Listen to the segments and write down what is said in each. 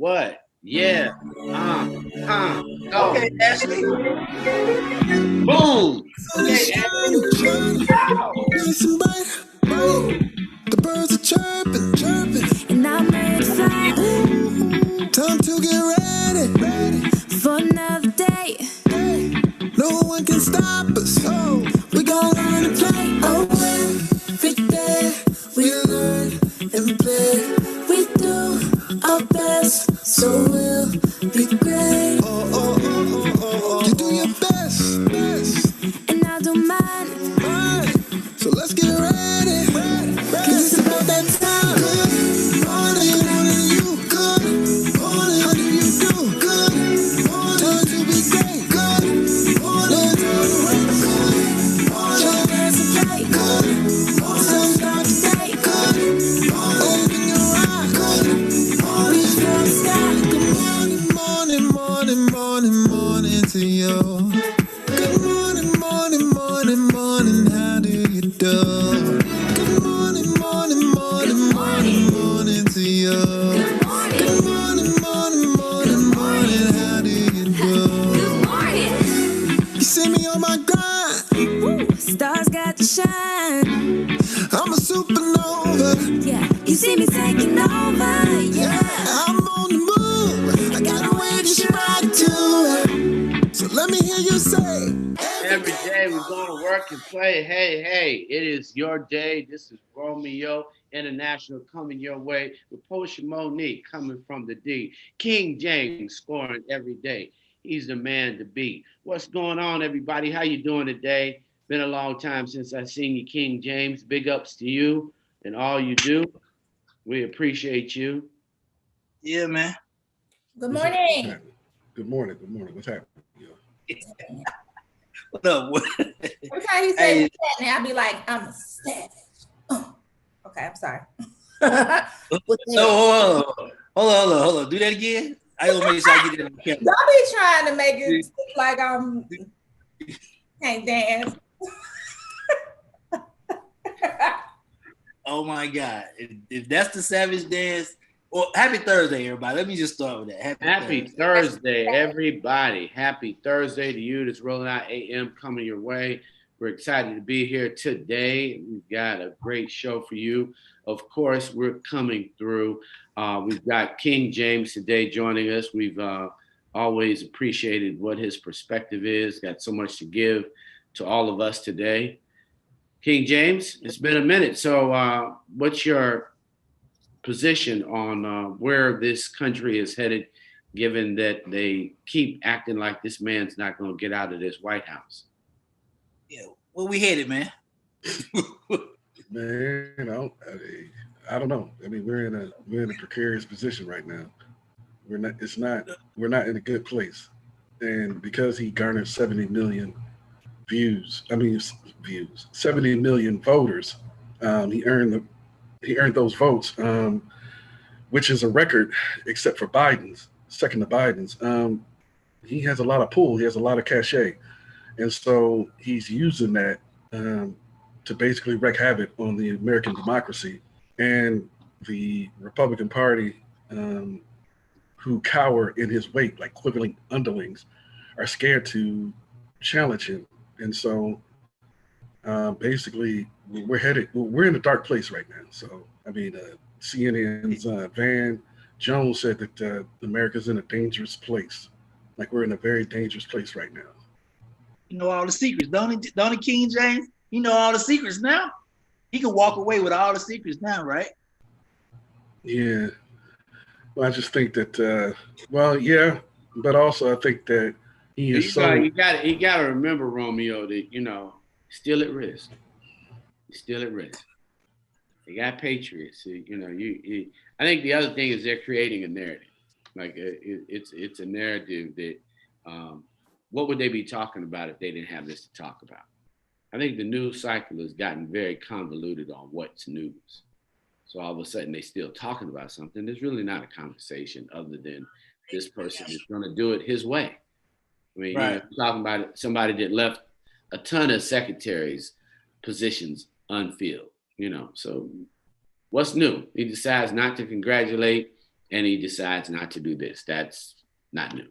What? Yeah. Go. Okay, Ashley. Boom. It's Okay, Ashley. Wow. nice and bright. The birds are chirping, and I'm excited. Time to get ready for another day. No one can stop us. We gon' learn to play. Oh, every day we learn and play. We do our best, so we'll be great. You do your best, and I do mine. So let's get ready, 'cause it's about that time. Good morning, you. Good morning, how do you do? Good morning, time to be great. Good morning, good morning, your dance and play. Good morning, so start today. Good morning, open your eyes. Good morning, reach for the sky. Good morning, morning to you. Good morning, morning, how do you do? Good morning, morning to you. Good morning, morning, how do you do? Good morning. You see me on my grind. Stars got to shine. I'm a supernova. Yeah, you see me taking over. Yeah, I'm on the move. I got a way to stride to it. So let me hear you say. Every day we're going to work and play. Hey, it is your day. This is Romeo International coming your way with Potion Monique coming from the D. King James scoring every day. He's the man to beat. What's going on, everybody? How you doing today? Been a long time since I seen you, King James. Big ups to you and all you do. We appreciate you. Yeah, man. Good morning. Good morning. What's happening? What up? Every time he says that, I'll be like, I'm a savage. Oh. Okay, I'm sorry. So hold on. Do that again. I will make sure I get it on camera. Don't be trying to make it seem like I'm can't dance. Oh my God! If that's the savage dance, well, happy Thursday, everybody. Let me just start with that. Happy Thursday, everybody. Happy Thursday to you that's rolling out AM coming your way. We're excited to be here today. We've got a great show for you. Of course, we're coming through. We've got King James today joining us. We've always appreciated what his perspective is. Got so much to give to all of us today. King James, it's been a minute. So what's your position on where this country is headed, given that they keep acting like this man's not going to get out of this White House? Yeah, where we headed, man? Man, I don't know. I mean, we're in a precarious position right now. We're not in a good place, and because he garnered 70 million 70 million voters, he earned those votes, which is a record, except for Biden's, second to Biden's. He has a lot of pull. He has a lot of cachet. And so he's using that to basically wreak havoc on the American democracy. And the Republican Party, who cower in his wake like quivering underlings, are scared to challenge him. And so basically we're in a dark place right now. So, I mean, CNN's Van Jones said that America's in a dangerous place. Like, we're in a very dangerous place right now. You know all the secrets, don't he, King James? You know all the secrets now. He can walk away with all the secrets now, right? Yeah. Well, I just think that, yeah, but also I think that he is you got to remember, Romeo, that, still at risk. He's still at risk. They got patriots. I think the other thing is they're creating a narrative. Like it's a narrative that what would they be talking about if they didn't have this to talk about? I think the news cycle has gotten very convoluted on what's news. So all of a sudden they're still talking about something. There's really not a conversation other than this person is going to do it his way. I mean, right. Talking about somebody that left a ton of secretaries' positions unfilled. So what's new? He decides not to congratulate and he decides not to do this. That's not new.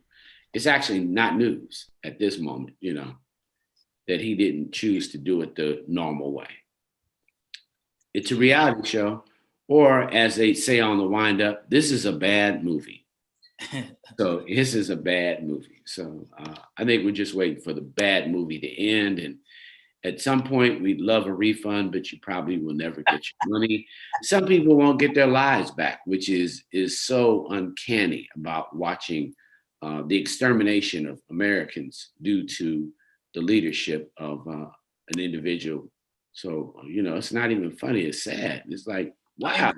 It's actually not news at this moment, that he didn't choose to do it the normal way. It's a reality show, or as they say on the wind up, this is a bad movie. So this is a bad movie. So I think we're just waiting for the bad movie to end. And at some point, we'd love a refund, but you probably will never get your money. Some people won't get their lives back, which is so uncanny about watching the extermination of Americans due to the leadership of an individual. So, it's not even funny. It's sad. It's like, wow.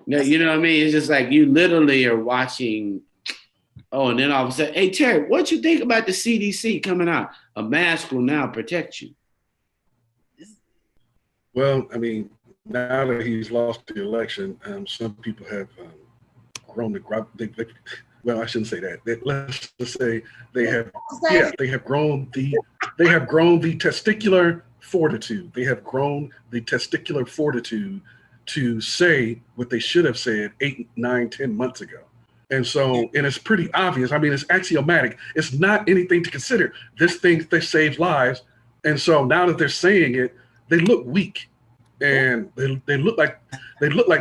No, you know what I mean? It's just like you literally are watching. Oh, and then all of a sudden, hey, Terry, what you think about the CDC coming out? A mask will now protect you. Well, I mean, now that he's lost the election, some people have grown the well, I shouldn't say that. Let's just say they have grown the testicular fortitude. They have grown the testicular fortitude to say what they should have said 8, 9, 10 months ago. And so, and it's pretty obvious. I mean, it's axiomatic. It's not anything to consider. This thing, they save lives. And so now that they're saying it, they look weak, and they look like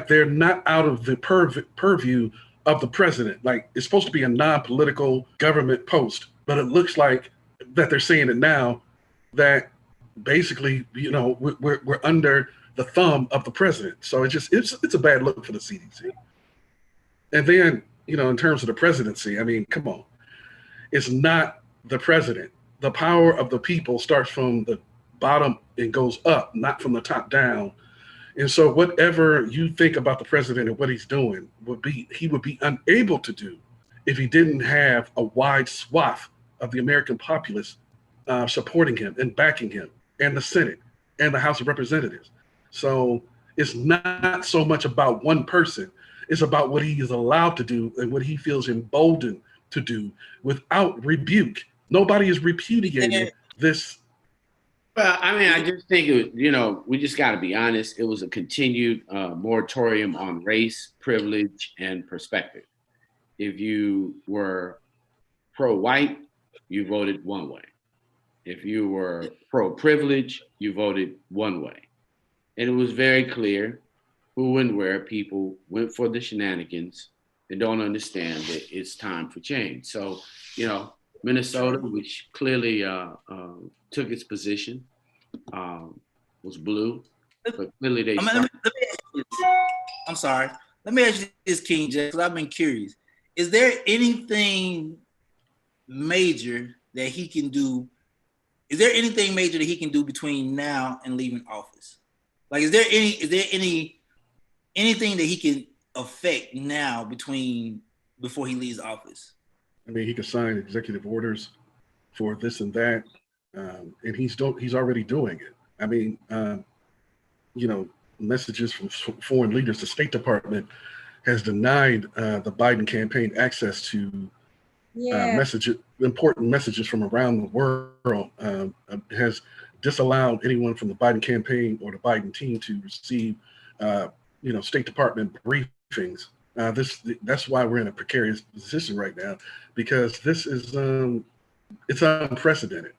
they're not out of the purview of the president. Like, it's supposed to be a non-political government post, but it looks like that they're saying it now that basically, we're under the thumb of the president. So it's a bad look for the CDC. And then, in terms of the presidency, I mean, come on, it's not the president. The power of the people starts from the bottom and goes up, not from the top down. And so whatever you think about the president and what he's doing he would be unable to do if he didn't have a wide swath of the American populace supporting him and backing him, and the Senate and the House of Representatives. So it's not so much about one person. It's about what he is allowed to do and what he feels emboldened to do without rebuke. Nobody is repudiating this. Well, I mean, I just think, we just got to be honest. It was a continued moratorium on race, privilege, and perspective. If you were pro-white, you voted one way. If you were pro-privilege, you voted one way. And it was very clear who and where people went for the shenanigans and don't understand that it's time for change. So, Minnesota, which clearly took its position, was blue, but clearly they. I'm sorry. Let me ask you this, King James, because I've been curious. Is there anything major that he can do? Is there anything major that he can do between now and leaving office? Like, is there anything that he can affect now before he leaves office? I mean, he could sign executive orders for this and that, and he's already doing it. I mean, messages from foreign leaders. The State Department has denied the Biden campaign access to important messages from around the world. Has disallowed anyone from the Biden campaign or the Biden team to receive, State Department briefings. That's why we're in a precarious position right now, because this is it's unprecedented.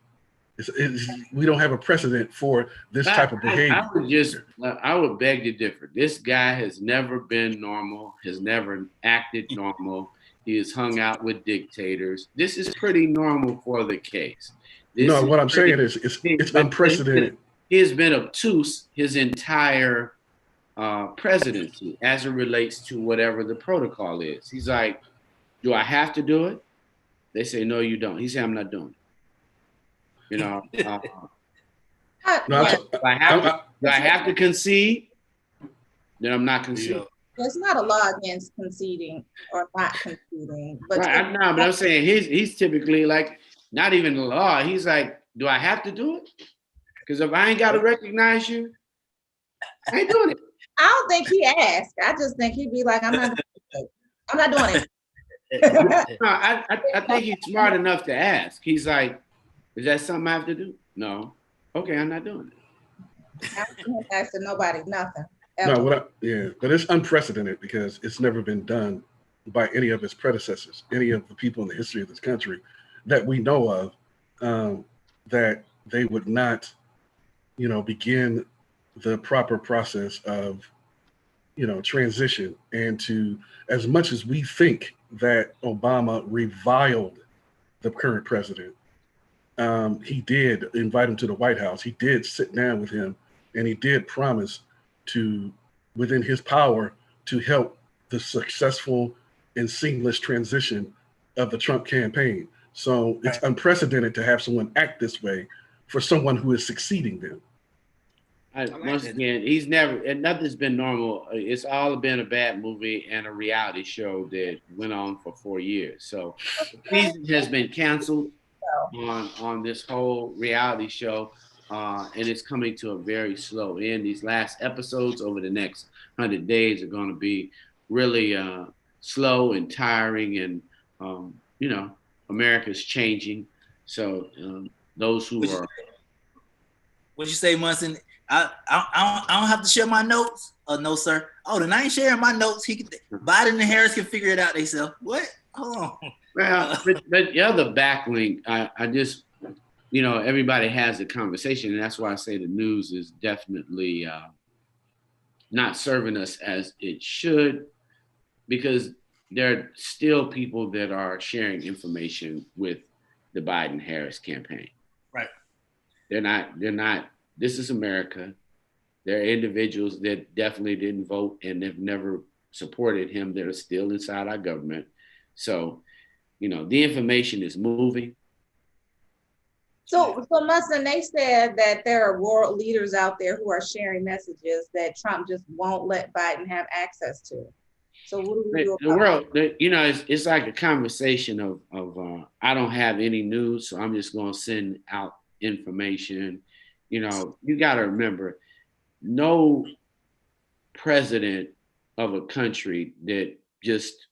We don't have a precedent for this type of behavior. I would beg to differ. This guy has never been normal, has never acted normal. He has hung out with dictators. This is pretty normal for the case. What I'm saying is it's unprecedented. He has been obtuse his entire presidency as it relates to whatever the protocol is. He's like, do I have to do it? They say, no, you don't. He said, I'm not doing it. Do I have to concede? Then I'm not conceding. There's not a law against conceding or not conceding. But right, but I'm saying he's typically like, not even the law. He's like, do I have to do it? Because if I ain't got to recognize you, I ain't doing it. I don't think he asked. I just think he'd be like, I'm not doing it. No, I think he's smart enough to ask. He's like, is that something I have to do? No. Okay, I'm not doing it. I don't ask nobody nothing. Ever. But it's unprecedented because it's never been done by any of his predecessors, any of the people in the history of this country that we know of, that they would not, begin the proper process of, transition. And to, as much as we think that Obama reviled the current president, he did invite him to the White House. He did sit down with him, and he did promise to, within his power, to help the successful and seamless transition of the Trump campaign. So it's unprecedented to have someone act this way for someone who is succeeding them. Once again, he's never, and nothing's been normal. It's all been a bad movie and a reality show that went on for 4 years. So the season has been canceled on this whole reality show, and it's coming to a very slow end. These last episodes over the next 100 days are going to be really slow and tiring, and America's changing. So those who are, what you say, Munson? I don't have to share my notes. No, sir. Oh, then I ain't sharing my notes. Biden and Harris can figure it out themselves. What? Hold on. Well, but the other backlink, I just, everybody has a conversation, and that's why I say the news is definitely not serving us as it should, because there are still people that are sharing information with the Biden-Harris campaign. Right. They're not, this is America. There are individuals that definitely didn't vote and have never supported him that are still inside our government. So, the information is moving. So Mustin, they said that there are world leaders out there who are sharing messages that Trump just won't let Biden have access to. So what do we do the world, it's like a conversation of I don't have any news, so I'm just going to send out information. You got to remember, no president of a country that just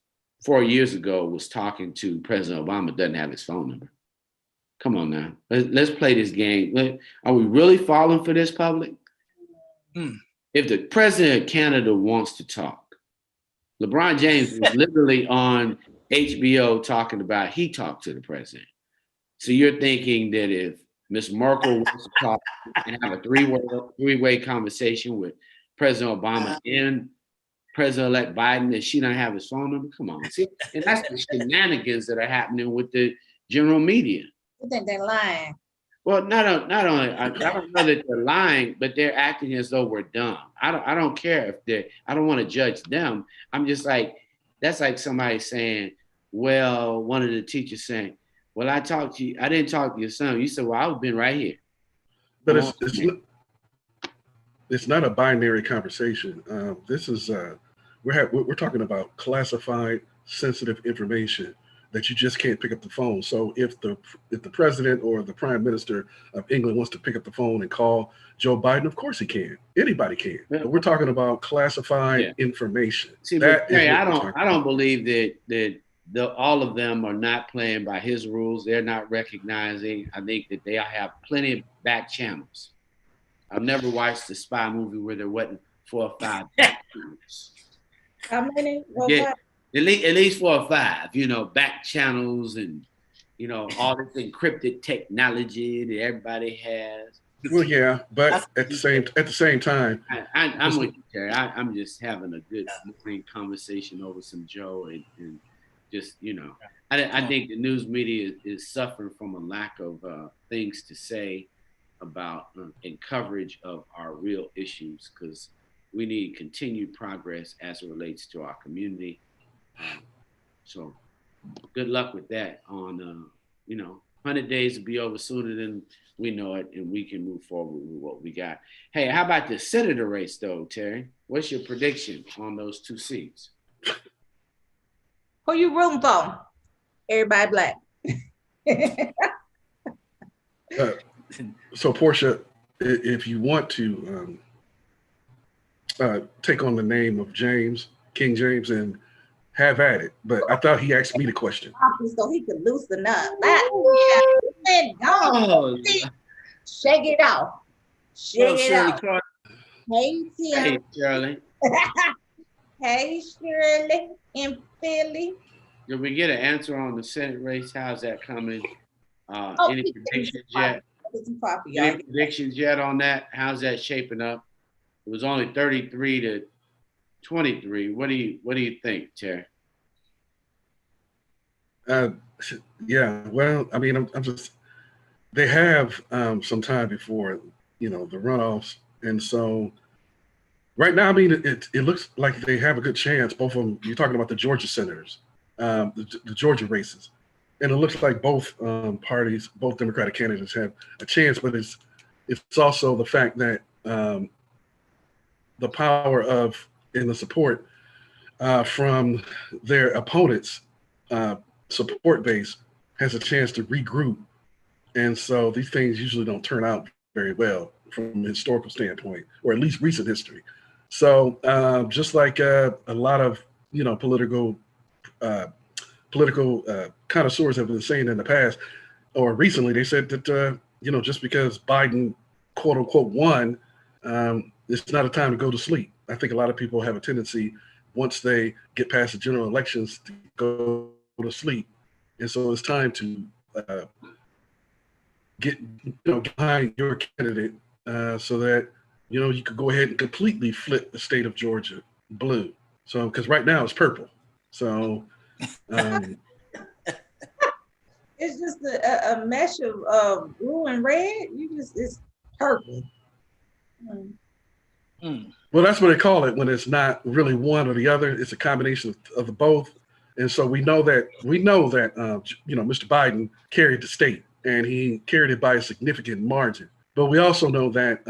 4 years ago was talking to President Obama doesn't have his phone number. Come on now, let's play this game. Are we really falling for this, public? If the president of Canada wants to talk, LeBron James was literally on HBO talking about he talked to the president. So you're thinking that if Ms. Merkel wants to talk and have a three-way conversation with President Obama and President-elect Biden, that she don't have his phone number? Come on. See, and that's the shenanigans that are happening with the general media. You think they're lying? Well, not only I don't know that they're lying, but they're acting as though we're dumb. I don't care if I don't want to judge them. I'm just like, that's like somebody saying, well, one of the teachers saying, well, I didn't talk to your son. You said, well, I've been right here. But it's not a binary conversation. This is we're talking about classified, sensitive information that you just can't pick up the phone. So if the president or the prime minister of England wants to pick up the phone and call Joe Biden, of course he can. Anybody can. Yeah. But we're talking about classified information. See, but Terry, I don't believe that all of them are not playing by his rules. They're not recognizing. I think that they have plenty of back channels. I've never watched a spy movie where there wasn't 4 or 5 back channels. How many? At least 4 or 5, back channels and, all this encrypted technology that everybody has. Well, yeah, but at the same time, I'm with you, Terry. I'm just having a good morning conversation over some Joe and just, I think the news media is suffering from a lack of things to say about and coverage of our real issues, because we need continued progress as it relates to our community. So good luck with that on, 100 days will be over sooner than we know it, and we can move forward with what we got. Hey, how about the senator race though, Terry? What's your prediction on those 2 seats? Who you rooting for? Everybody black. So Portia, if you want to take on the name of King James, and have at it. But I thought he asked me the question. So he could loosen up. Shake it off. Shake it off. Hey, Tim. Hey, Shirley. Hey, Shirley. And Philly. Did we get an answer on the Senate race? How's that coming? Any we predictions some coffee. yet? Get some coffee, y'all. Any predictions yet on that? How's that shaping up? It was only 33 to 23. What do you think, Terry? Yeah, well, I mean, I'm just, they have some time before, the runoffs. And so right now, I mean, it looks like they have a good chance. Both of them, you're talking about the Georgia senators, the Georgia races. And it looks like both parties, both Democratic candidates have a chance, but it's also the fact that the power of and the support from their opponents' support base has a chance to regroup. And so these things usually don't turn out very well from a historical standpoint, or at least recent history. So just like a lot of political connoisseurs have been saying in the past or recently, they said that just because Biden quote unquote won, it's not a time to go to sleep. I think a lot of people have a tendency once they get past the general elections to go to sleep, and so it's time to get behind your candidate so that you could go ahead and completely flip the state of Georgia blue. So because right now it's purple. So it's just a mesh of blue and red. It's purple. Well, that's what they call it when it's not really one or the other. It's a combination of the both. And so we know that Mr. Biden carried the state, and he carried it by a significant margin. But we also know that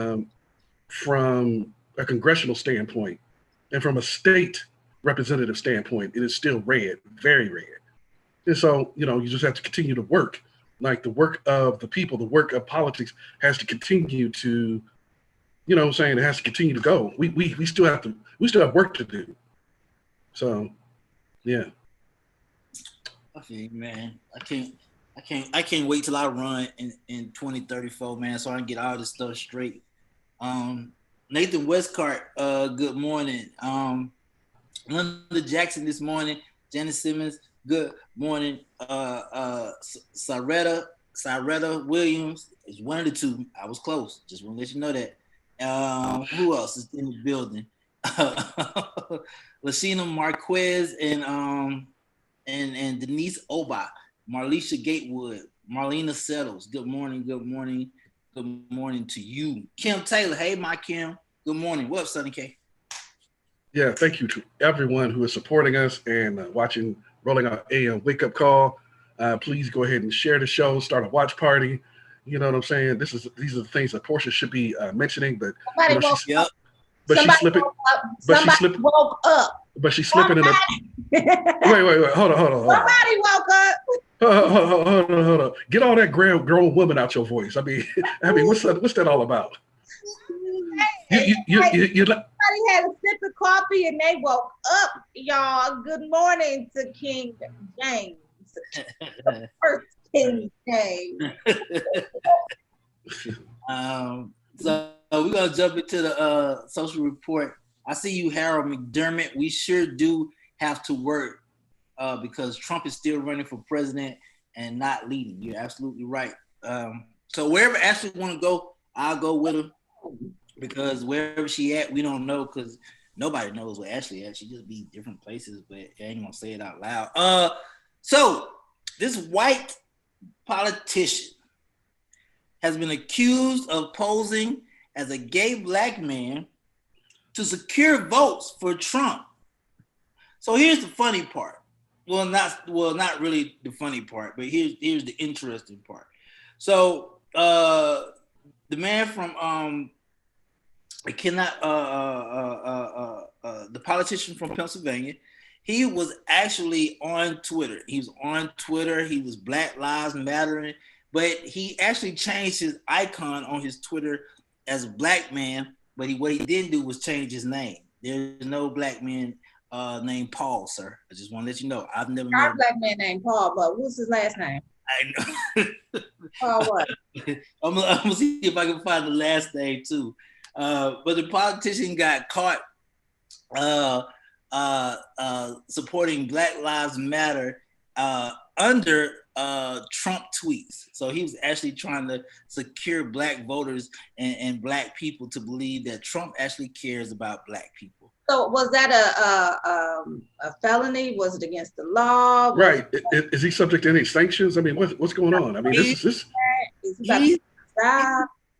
from a congressional standpoint and from a state representative standpoint, it is still red, very red. And so, you just have to continue to work. Like the work of the people, the work of politics has to continue to, what I'm saying? It has to continue to go. We still have work to do. So, yeah. Okay, man. I can't wait till I run in 2034, man, so I can get all this stuff straight. Nathan Westcott, good morning. Linda Jackson this morning. Janice Simmons, good morning. Saretta Williams is one of the two. I was close. Just want to let you know that. Who else is in the building? Lashina Marquez and Denise Oba, Marlisha Gatewood, Marlena Settles. Good morning. Good morning to you. Kim Taylor. Hey, my Kim. Good morning. What up, Sonny K? Yeah, thank you to everyone who is supporting us and watching Rolling Out AM Wake Up Call. Please go ahead and share the show, start a watch party. You know what I'm saying? These are the things that Portia should be mentioning, but she's slipping. Woke up. But she's slipping in a. Wait. Hold on. Somebody woke up. Hold on. Get all that grown woman out your voice. I mean, what's that all about? Somebody had a sip of coffee and they woke up, y'all. Good morning to King James. First King James. So we're gonna jump into the social report. I see you, Harold McDermott. We sure do have to work because Trump is still running for president and not leading. You're absolutely right. So wherever Ashley want to go, I'll go with her because wherever she at, we don't know because nobody knows where Ashley at. She just be different places, but I ain't gonna say it out loud. So this white politician has been accused of posing as a gay black man to secure votes for Trump. So here's the funny part. Well, not really the funny part, but here's the interesting part. So the man from the politician from Pennsylvania, he was actually on Twitter. He was Black Lives Mattering, but he actually changed his icon on his Twitter as a black man. But what he didn't do was change his name. There's no black man named Paul, sir. I just want to let you know. I've never met a black man named Paul, but what's his last name? I know. Paul what? I'm gonna see if I can find the last name too. But the politician got caught supporting Black Lives Matter under Trump tweets. So he was actually trying to secure Black voters and Black people to believe that Trump actually cares about Black people. So was that a felony? Was it against the law? Right. Is he subject to any sanctions? I mean, what's going on? I mean, this is He's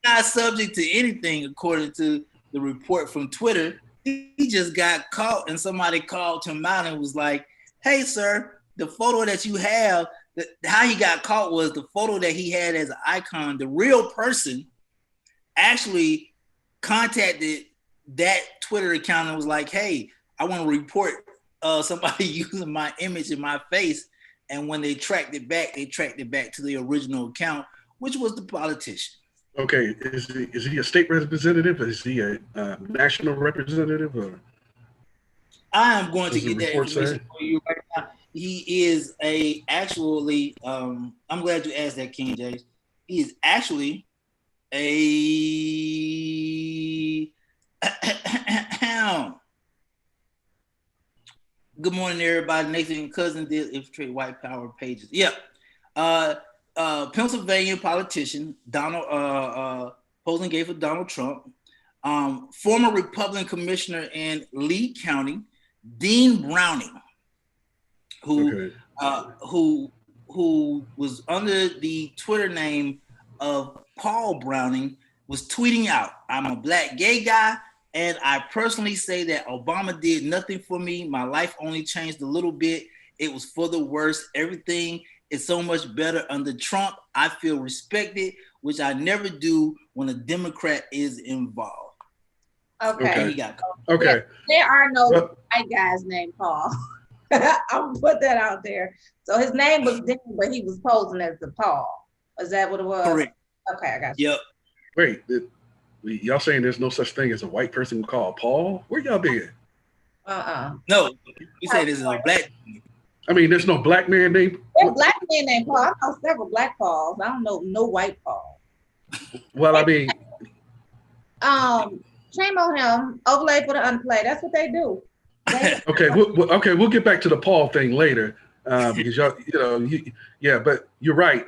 not subject to anything, according to the report from Twitter. He just got caught, and somebody called him out and was like, "Hey, sir, the photo that you have." How he got caught was the photo that he had as an icon. The real person actually contacted that Twitter account and was like, "Hey, I want to report somebody using my image and my face." And when they tracked it back to the original account, which was the politician. Okay, is he a state representative? Is he a national representative? Or I am going to get that information for you right now. He is actually, I'm glad you asked that, King James. He is actually good morning, everybody. Nathan Cousin did infiltrate white power pages. Yep. Pennsylvania politician, Donald, posing gay for Donald Trump, former Republican commissioner in Lee County, Dean Browning, who was under the Twitter name of Paul Browning, was tweeting out, "I'm a Black gay guy, and I personally say that Obama did nothing for me. My life only changed a little bit. It was for the worst. Everything is so much better under Trump. I feel respected, which I never do when a Democrat is involved." Okay. He got caught. Okay. There are no white guys named Paul. I'll put that out there. So his name was Dean, but he was posing as the Paul. Is that what it was? Correct. Okay, I got you. Yep. Wait, y'all saying there's no such thing as a white person called Paul? Where y'all been? No, you say this is a black. I mean, there's no black man named. There's black men named Paul. I know several black Pauls. I don't know no white Paul. Well, I mean, shame on him. Overlay for the unplay. That's what they do. okay, we'll get back to the Paul thing later because y'all, yeah, but you're right.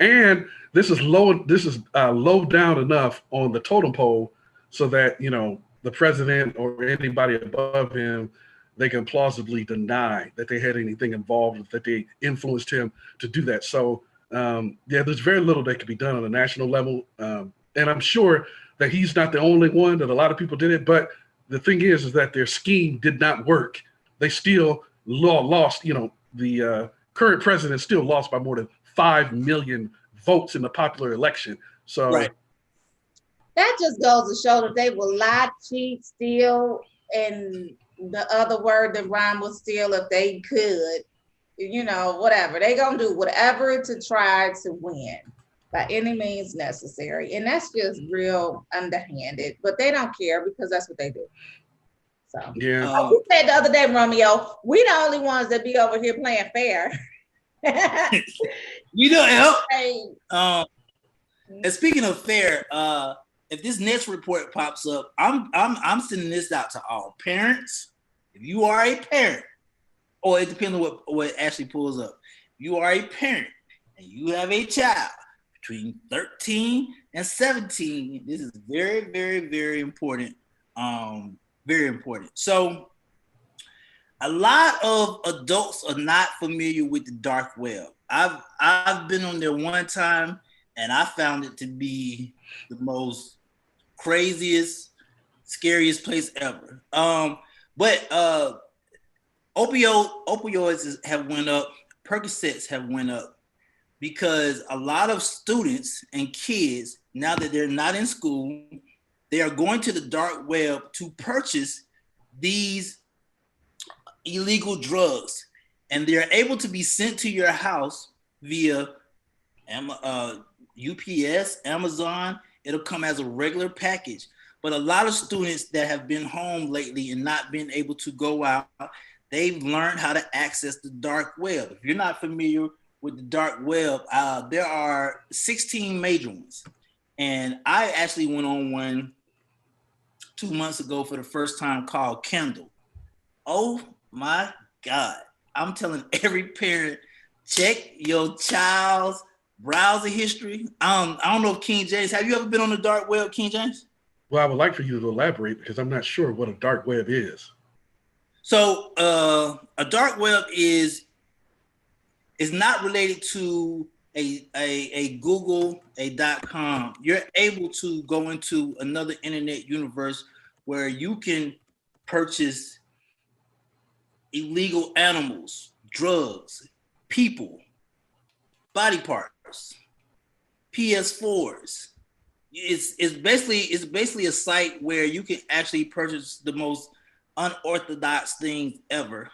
And this is low. This is low down enough on the totem pole so that the president or anybody above him, they can plausibly deny that they had anything involved, that they influenced him to do that. So there's very little that can be done on a national level, and I'm sure that he's not the only one. That a lot of people did it, but the thing is that their scheme did not work. They still lost. The current president still lost by more than 5 million votes in the popular election. So right. That just goes to show that they will lie, cheat, steal, and the other word that rhyme was steal if they could. Whatever. They gonna do whatever to try to win by any means necessary. And that's just real underhanded, but they don't care because that's what they do. So yeah. You said the other day, Romeo, we the only ones that be over here playing fair. And speaking of fair, if this next report pops up, I'm sending this out to all parents. If you are a parent, or it depends on what Ashley pulls up. If you are a parent and you have a child between 13 and 17, this is very, very, very important. Very important. So a lot of adults are not familiar with the dark web. I've been on there one time and I found it to be the most craziest, scariest place ever. But opioids have went up, Percocets have went up because a lot of students and kids, now that they're not in school, they are going to the dark web to purchase these illegal drugs, and they're able to be sent to your house via UPS, Amazon. It'll come as a regular package. But a lot of students that have been home lately and not been able to go out, they've learned how to access the dark web. If you're not familiar with the dark web, there are 16 major ones. And I actually went on one 2 months ago for the first time called Kindle. Oh my God. I'm telling every parent, check your child's browser history. I don't know if King James, have you ever been on the dark web, King James? Well, I would like for you to elaborate because I'm not sure what a dark web is. So a dark web is not related to a Google, a .com. You're able to go into another internet universe where you can purchase illegal animals, drugs, people, body parts, PS4s. It's basically a site where you can actually purchase the most unorthodox things ever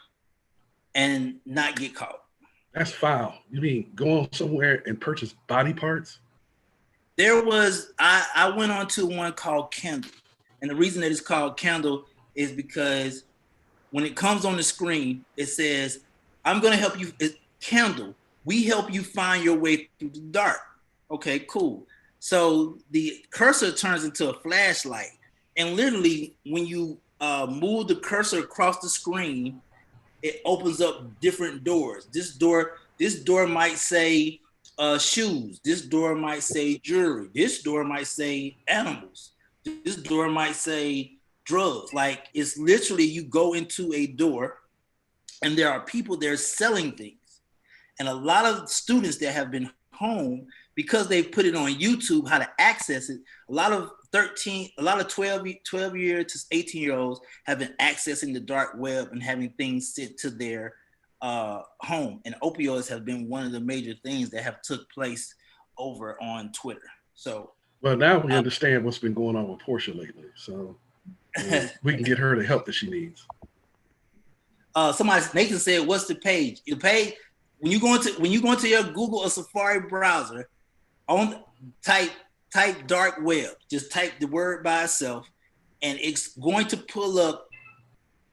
and not get caught. That's foul. You mean go on somewhere and purchase body parts? There was I went on to one called Candle, and the reason that it's called Candle is because when it comes on the screen, it says, "I'm going to help you." Candle, we help you find your way through the dark. Okay, cool. So the cursor turns into a flashlight, and literally, when you move the cursor across the screen, it opens up different doors. This door might say shoes. This door might say jewelry. This door might say animals. This door might say drugs. Like, it's literally, you go into a door and there are people there selling things. And a lot of students that have been home, because they put it on YouTube how to access it, a lot of 12 year to 18-year-olds have been accessing the dark web and having things sent to their home. And opioids have been one of the major things that have took place over on Twitter. So, well, now we understand what's been going on with Portia lately. So we can get her the help that she needs. Nathan said, "What's the page?" The page, when you go into your Google or Safari browser, type dark web. Just type the word by itself, and it's going to pull up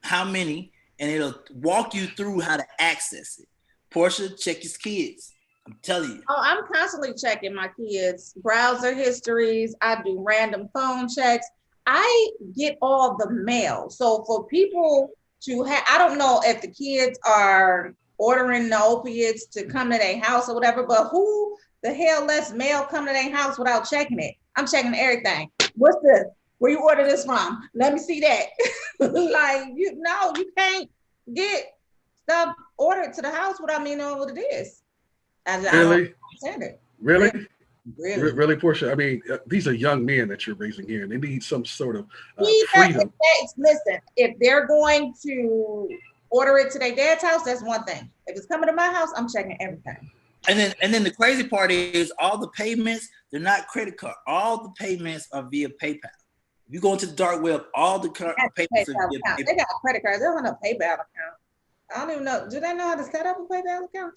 how many, and it'll walk you through how to access it. Portia, check your kids. I'm telling you. Oh, I'm constantly checking my kids' browser histories. I do random phone checks. I get all the mail. So for people to have, I don't know if the kids are ordering the opiates to come to their house or whatever, but who the hell lets mail come to their house without checking it? I'm checking everything. What's this? Where you order this from? Let me see that. Like, you can't get stuff ordered to the house without me knowing what it is. Really? I don't understand it. Really, Portia? I mean, these are young men that you're raising here, and they need some sort of freedom. Listen, if they're going to order it to their dad's house, that's one thing. If it's coming to my house, I'm checking everything. And then the crazy part is all the payments, they're not credit card. All the payments are via PayPal. If you go into the dark web, all the payments are via PayPal. They got a credit card. They don't have a PayPal account. I don't even know. Do they know how to set up a PayPal account?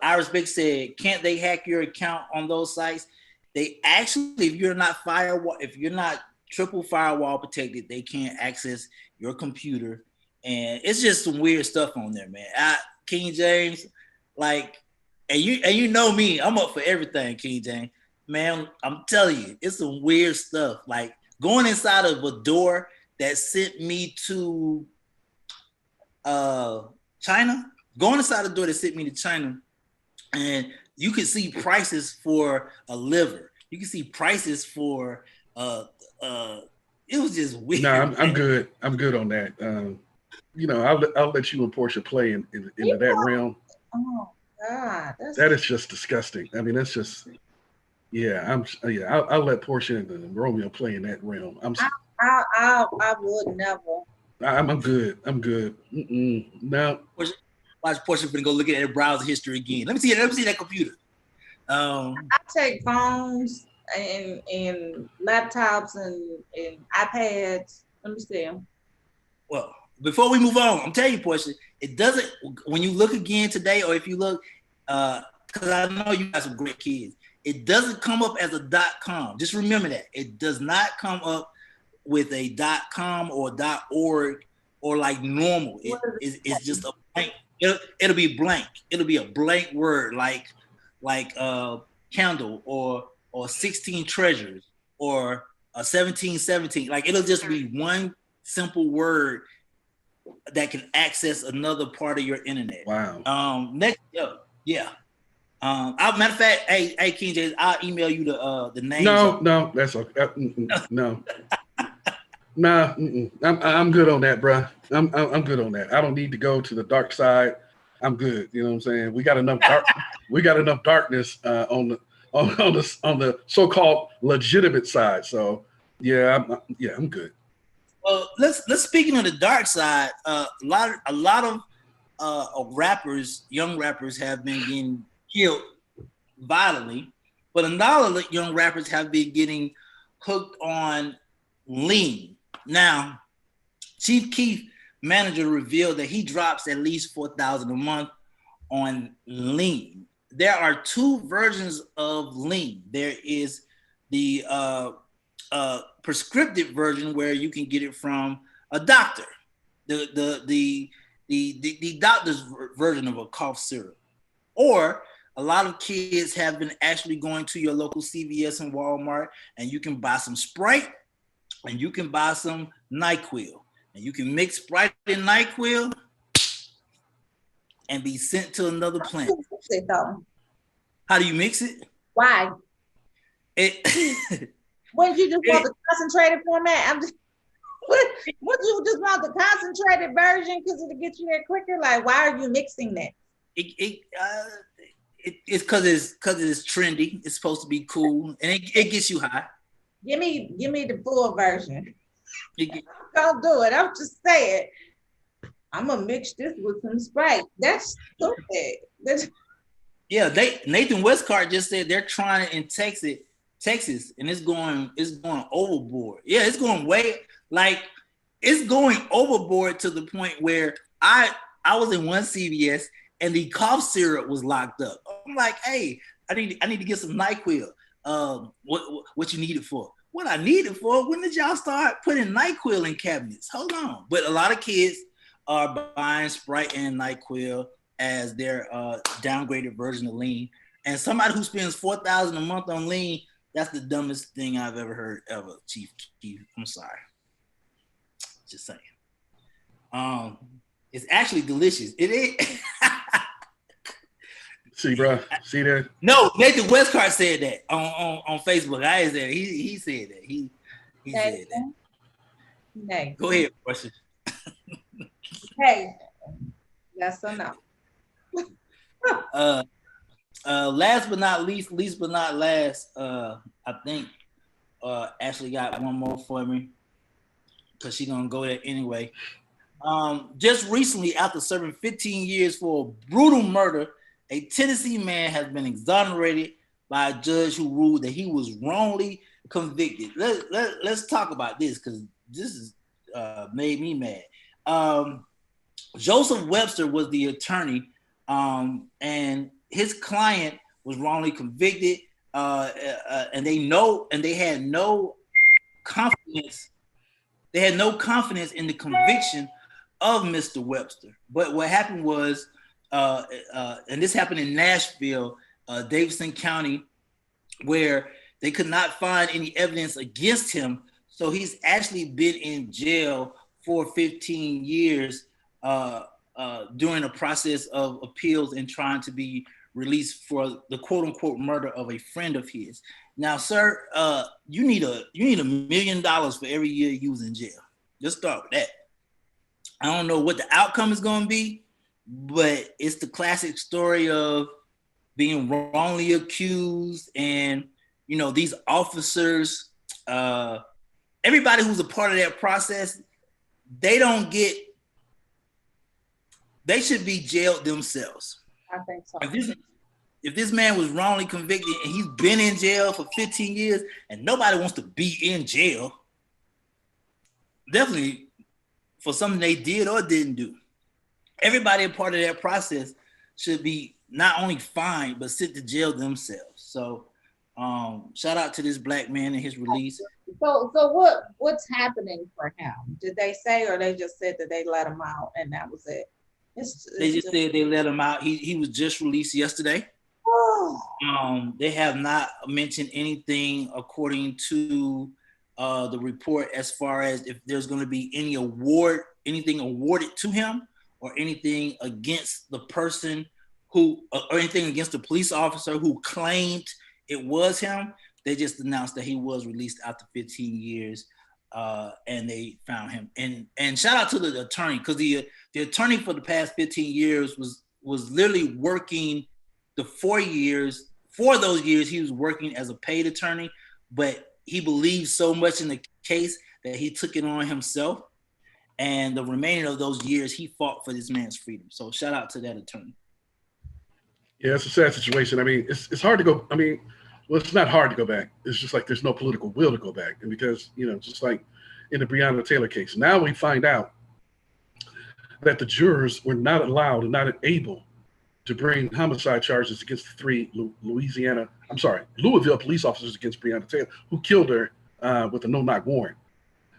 Iris Big said, can't they hack your account on those sites? They actually, if you're not triple firewall protected, they can't access your computer. And it's just some weird stuff on there, man. King James, like, and you know me, I'm up for everything, King James. Man, I'm telling you, it's some weird stuff. Like going inside of a door that sent me to China, going inside the door that sent me to China, and you can see prices for a liver. You can see prices for it was just weird. No, I'm good. I'm good on that. I'll let you and Portia play into that realm. Oh God, that is just disgusting. I mean, that's just I'll let Portia and Romeo play in that realm. I would never. I'm good. No. Watch Portia gonna go look at her browser history again. Let me see that computer. I take phones and laptops and iPads. Let me see them. Well, before we move on, I'm telling you, Portia, it doesn't. When you look again today, or if you look, because I know you got some great kids, it doesn't come up as a .com. Just remember that it does not come up with a .com or .org or like normal. It's just a blank. It'll be blank. It'll be a blank word like candle or 16 treasures or 1717. Like it'll just be one simple word that can access another part of your internet. Wow. Next up, yeah. Matter of fact, hey, King James, I'll email you the names. No, that's okay. No. Nah, I'm good on that, bro. I'm good on that. I don't need to go to the dark side. I'm good. You know what I'm saying? We got enough darkness on the so-called legitimate side. So yeah, I'm good. Well, let's speaking of the dark side. A lot of rappers, young rappers, have been getting killed violently, but a lot of young rappers have been getting hooked on lean. Now, Chief Keef manager revealed that he drops at least $4,000 a month on lean. There are two versions of lean. There is the prescriptive version where you can get it from a doctor, the doctor's version of a cough syrup, or a lot of kids have been actually going to your local CVS and Walmart, and you can buy some Sprite and you can buy some NyQuil, and you can mix Sprite and NyQuil and be sent to another planet. How do you mix it? Why? It Wouldn't you just want the concentrated format? Would you just want the concentrated version because it'll get you there quicker? Like, why are you mixing that? It's because it's trendy. It's supposed to be cool, and it gets you high. Give me the full version. Don't do it. I'm just saying. I'm gonna mix this with some Sprite. That's stupid. Yeah, Nathan Westcott just said they're trying it in Texas, and it's going overboard. Yeah, it's going overboard to the point where I was in one CVS and the cough syrup was locked up. I'm like, hey, I need to get some NyQuil. What you need it for? What I need it for? When did y'all start putting NyQuil in cabinets? Hold on. But a lot of kids are buying Sprite and NyQuil as their downgraded version of lean. And somebody who spends $4,000 a month on lean, that's the dumbest thing I've ever heard ever, Chief Keef. I'm sorry. Just saying. It's actually delicious. It is. See, bro. See that? No, Nathan Westcott said that on Facebook. I ain't said he said that. He said that. Hey. Go ahead, question. Hey, yes or no? Last but not least but not last, I think Ashley got one more for me because she's gonna go there anyway. Just recently, after serving 15 years for a brutal murder, a Tennessee man has been exonerated by a judge who ruled that he was wrongly convicted. Let's talk about this because this is made me mad. Joseph Webster was the attorney, and his client was wrongly convicted, and they had no confidence. They had no confidence in the conviction of Mr. Webster. But what happened was, and this happened in Nashville, Davidson County, where they could not find any evidence against him. So he's actually been in jail for 15 years during a process of appeals and trying to be released for the quote unquote murder of a friend of his. Now, sir, you need $1 million for every year you was in jail. Just start with that. I don't know what the outcome is going to be, but it's the classic story of being wrongly accused, and these officers, everybody who's a part of that process, they should be jailed themselves. I think so. If this man was wrongly convicted and he's been in jail for 15 years and nobody wants to be in jail, definitely for something they did or didn't do, everybody a part of that process should be not only fined, but sit to jail themselves. So shout out to this black man and his release. So what's happening for him? Did they say, or they just said that they let him out and that was it? They just said they let him out. He was just released yesterday. Oh. They have not mentioned anything according to the report as far as if there's going to be anything awarded to him, or anything against the person who, or anything against the police officer who claimed it was him. They just announced that he was released after 15 years, and they found him. And shout out to the attorney, because the attorney for the past 15 years was literally working the 4 years. For those years, he was working as a paid attorney, but he believed so much in the case that he took it on himself. And the remaining of those years, he fought for this man's freedom. So shout out to that attorney. Yeah, it's a sad situation. I mean, it's hard to go. I mean, well, it's not hard to go back. It's just like there's no political will to go back. And because, just like in the Breonna Taylor case, now we find out that the jurors were not allowed and not able to bring homicide charges against the 3 Louisville police officers against Breonna Taylor, who killed her with a no-knock warrant.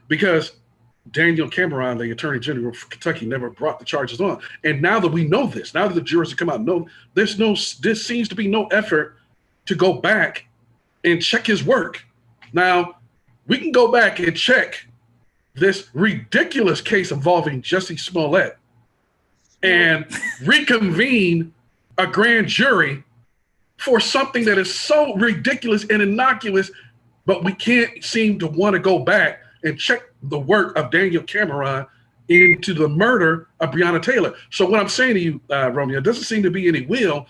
Because Daniel Cameron, the Attorney General of Kentucky, never brought the charges on. And now that we know this, now that the jurors have come out, there seems to be no effort to go back and check his work. Now, we can go back and check this ridiculous case involving Jussie Smollett and reconvene a grand jury for something that is so ridiculous and innocuous, but we can't seem to want to go back and check the work of Daniel Cameron into the murder of Breonna Taylor. So what I'm saying to you, Romeo, it doesn't seem to be any will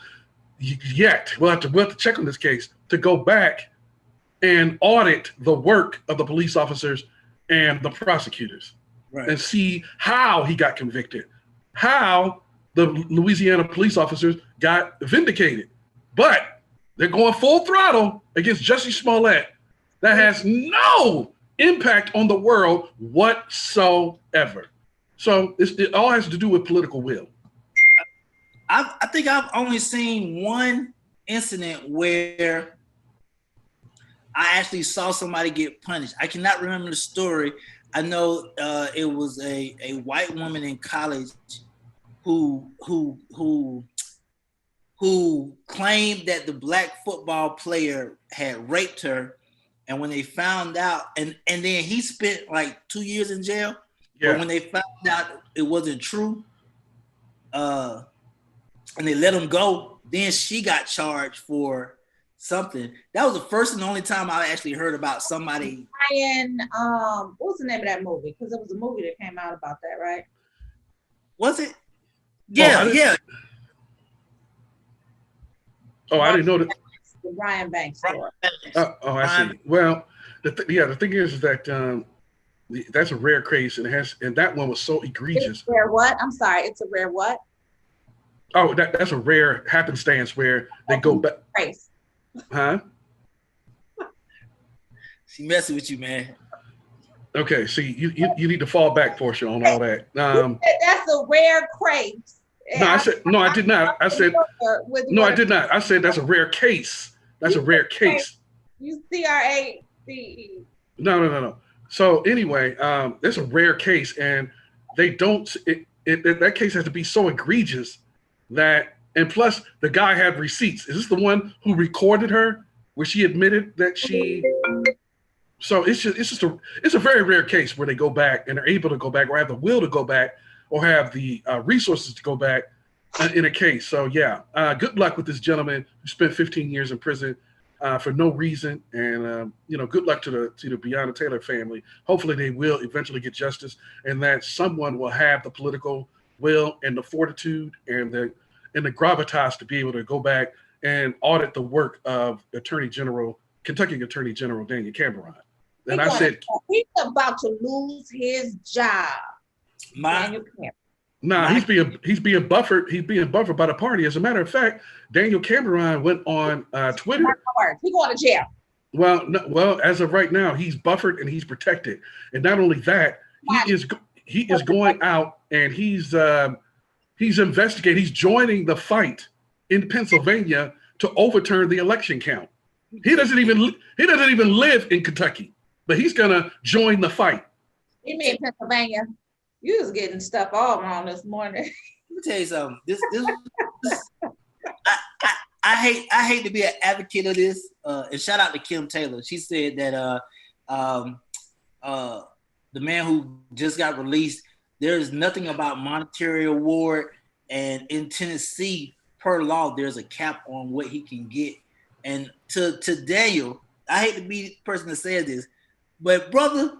yet. We'll have to check on this case to go back and audit the work of the police officers and the prosecutors, right, and see how he got convicted, how the Louisiana police officers got vindicated. But they're going full throttle against Jussie Smollett. That has no impact on the world whatsoever. So it all has to do with political will. I think I've only seen one incident where I actually saw somebody get punished. I cannot remember the story. I know it was a white woman in college who claimed that the black football player had raped her. And when they found out, and then he spent like 2 years in jail. Yeah. But when they found out it wasn't true, and they let him go, then she got charged for something. That was the first and only time I actually heard about somebody. Ryan, what was the name of that movie? Because it was a movie that came out about that, right? Was it? Yeah, yeah. Oh, I didn't know that. The Ryan Banks story. I see. Well, the thing is that that's a rare case, and that one was so egregious. It's a rare what? I'm sorry. It's a rare what? Oh, that's a rare happenstance where they go back. Race. Huh? She messing with you, man. Okay, see, you need to fall back, Portia, on all that. That's a rare crate. No, I did not. I said no, I did not. I said that's a rare case. That's a rare case. You CRACE. No. So anyway, it's a rare case, and they don't. That case has to be so egregious that, and plus the guy had receipts. Is this the one who recorded her, where she admitted that she? So it's a very rare case where they go back and they're able to go back, or have the will to go back, or have the resources to go back in a case. So yeah, good luck with this gentleman who spent 15 years in prison for no reason, and good luck to the Breonna Taylor family. Hopefully they will eventually get justice, and that someone will have the political will and the fortitude and the gravitas to be able to go back and audit the work of Kentucky Attorney General Daniel Cameron. And I said he's about to lose his job. Daniel Cameron. Nah, he's being buffered. He's being buffered by the party. As a matter of fact, Daniel Cameron went on Twitter. He's going to jail. Well, as of right now, he's buffered and he's protected. And not only that, he is going out and he's investigating. He's joining the fight in Pennsylvania to overturn the election count. He doesn't even live in Kentucky, but he's gonna join the fight. You mean Pennsylvania? You was getting stuff all wrong this morning. Let me tell you something. This I hate to be an advocate of this. And shout out to Kim Taylor. She said that the man who just got released, there's nothing about monetary award, and in Tennessee, per law, there's a cap on what he can get. And to Daniel, I hate to be the person that says this, but brother,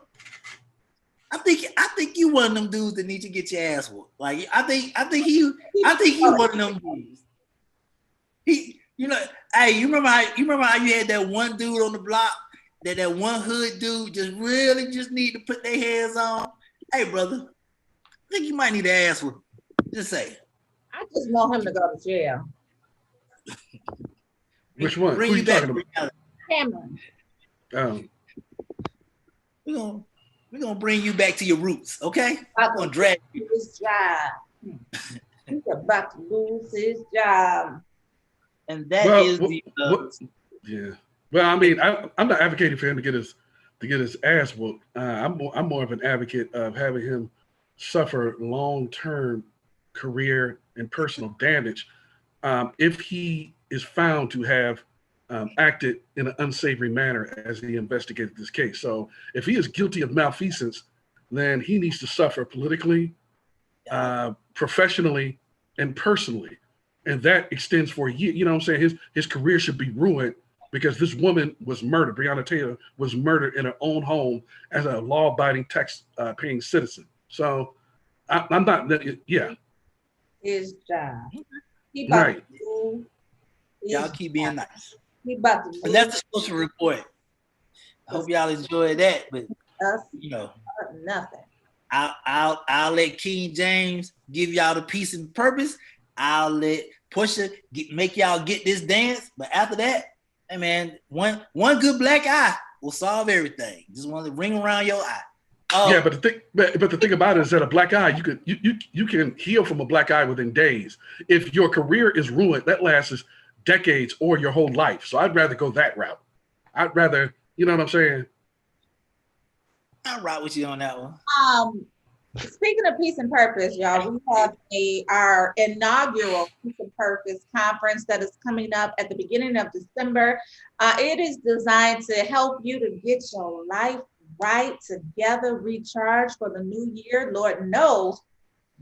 I think you one of them dudes that need to get your ass whooped. Like I think you one of them dudes. Hey, you remember how you had that one dude on the block, that one hood dude just really just need to put their hands on? Hey, brother, I think you might need an ass whoop. Just say. I just want him to go to jail. Which one? Bring Who you you back, talking about? Cameron. We're gonna bring you back to your roots, okay? I'm gonna drag you. His job. He's about to lose his job. And that is the yeah. Well, I mean, I'm not advocating for him to get his ass whooped. I'm more of an advocate of having him suffer long-term career and personal damage if he is found to have acted in an unsavory manner as he investigated this case. So if he is guilty of malfeasance, then he needs to suffer politically, professionally, and personally. And that extends for a year. You know what I'm saying? His career should be ruined because this woman was murdered. Breonna Taylor was murdered in her own home as a law-abiding, tax-paying citizen. So I'm not, yeah. His job. He Right. Y'all keep being nice. He about to and that's the social report. I hope y'all enjoy that. But us, nothing. I'll let King James give y'all the peace and purpose. I'll let Pusha make y'all get this dance. But after that, hey man, one good black eye will solve everything. Just want to ring around your eye. Yeah, but the thing about it is that a black eye, you can heal from a black eye within days. If your career is ruined, that lasts decades or your whole life. So I'd rather go that route. I'd rather, you know what I'm saying? I'll ride with you on that one. Speaking of peace and purpose, y'all, we have our inaugural Peace and Purpose conference that is coming up at the beginning of December. It is designed to help you to get your life right, together, recharge for the new year. Lord knows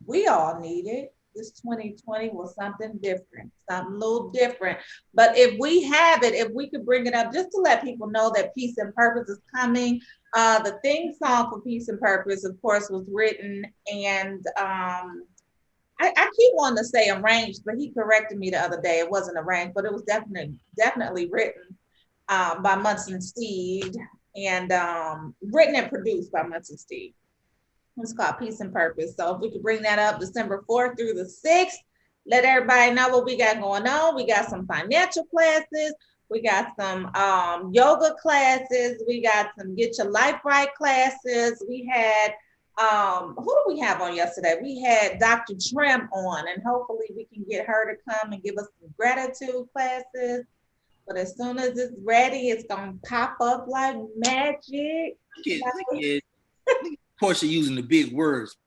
we all need it. This 2020 was something different, something a little different. But if we have it, if we could bring it up just to let people know that Peace and Purpose is coming. The theme song for Peace and Purpose, of course, was written and I keep wanting to say arranged, but he corrected me the other day. It wasn't arranged, but it was definitely written by Munson Steed and written and produced by Munson Steed. It's called Peace and Purpose. So if we could bring that up December 4th through the 6th, let everybody know what we got going on. We got some financial classes. We got some yoga classes. We got some Get Your Life Right classes. We had, who do we have on yesterday? We had Dr. Trim on, and hopefully we can get her to come and give us some gratitude classes. But as soon as it's ready, it's going to pop up like magic. Portia using the big words.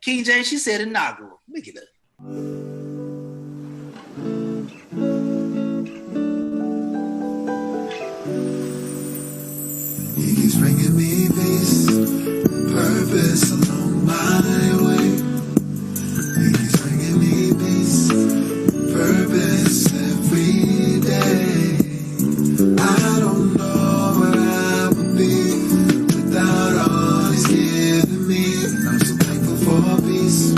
King James, she said inaugural. Look at that. He keeps bringing me peace, purpose along my way. He keeps bringing me peace, purpose every day. I don't know where I would be without all he's given me. I'm so thankful for peace,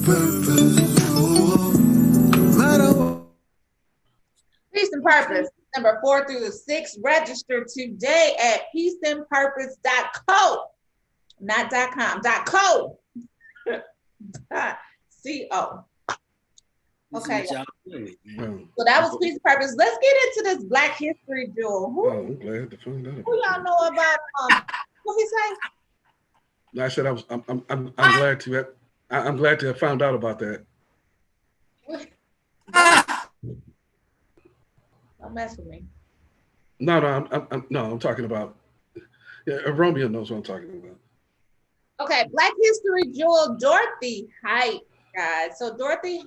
purpose, oh, no matter what. Peace and Purpose, December 4th through the 6th. Register today at peaceandpurpose.co, not .com, .co. .co. Okay. So that was Peace and Purpose. Let's get into this Black History Jewel. I'm glad to find out. Who y'all know about? What he say? I said I'm glad to have. I'm glad to have found out about that. Don't mess with me. No, I'm talking about. Yeah, Romeo knows what I'm talking about. Okay, Black History Jewel, Dorothy Height, guys. So Dorothy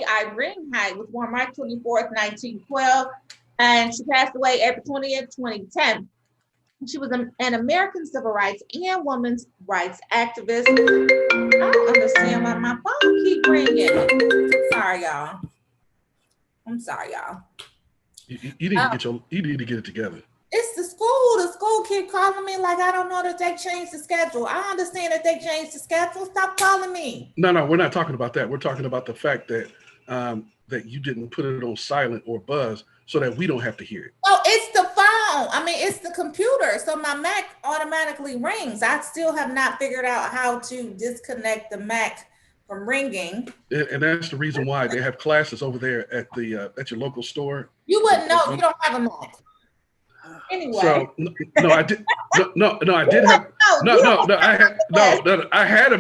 Irene Height was born March 24th, 1912. And she passed away April 20th, 2010. She was an American civil rights and women's rights activist. I don't understand why my phone keep ringing. Sorry, y'all. I'm sorry, y'all. You need to get it together. It's the school. The school keep calling me like I don't know that they changed the schedule. I understand that they changed the schedule. Stop calling me. No, we're not talking about that. We're talking about the fact that that you didn't put it on silent or buzz so that we don't have to hear it. Oh, it's the phone. I mean, it's the computer. So my Mac automatically rings. I still have not figured out how to disconnect the Mac from ringing. And that's the reason why they have classes over there at your local store. You wouldn't know. You don't have a Mac. Anyway. So I did. I did have. I had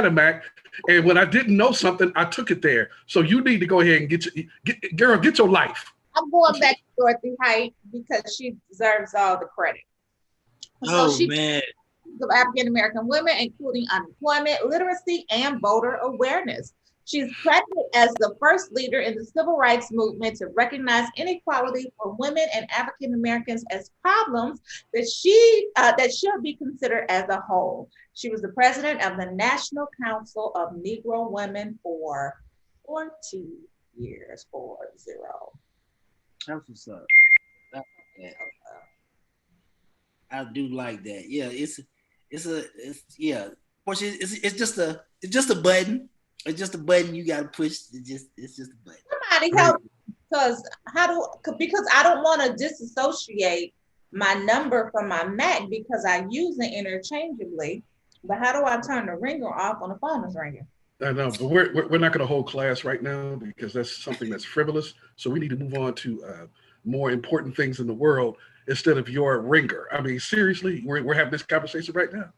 a Mac. And when I didn't know something, I took it there. So you need to go ahead and get your life. I'm going back to Dorothy Height because she deserves all the credit. Man. Of African American women, including unemployment, literacy, and voter awareness. She's credited as the first leader in the civil rights movement to recognize inequality for women and African Americans as problems that should be considered as a whole. She was the president of the National Council of Negro Women for 40 years, 40. That's what's up. I do like that. Yeah, it's just a button. It's just a button you gotta push. It's just a button. Somebody help, because I don't want to disassociate my number from my Mac because I use it interchangeably. But how do I turn the ringer off when the phone is ringing? I know, but we're not going to hold class right now because that's something that's frivolous. So we need to move on to more important things in the world instead of your ringer. I mean, seriously, we're having this conversation right now.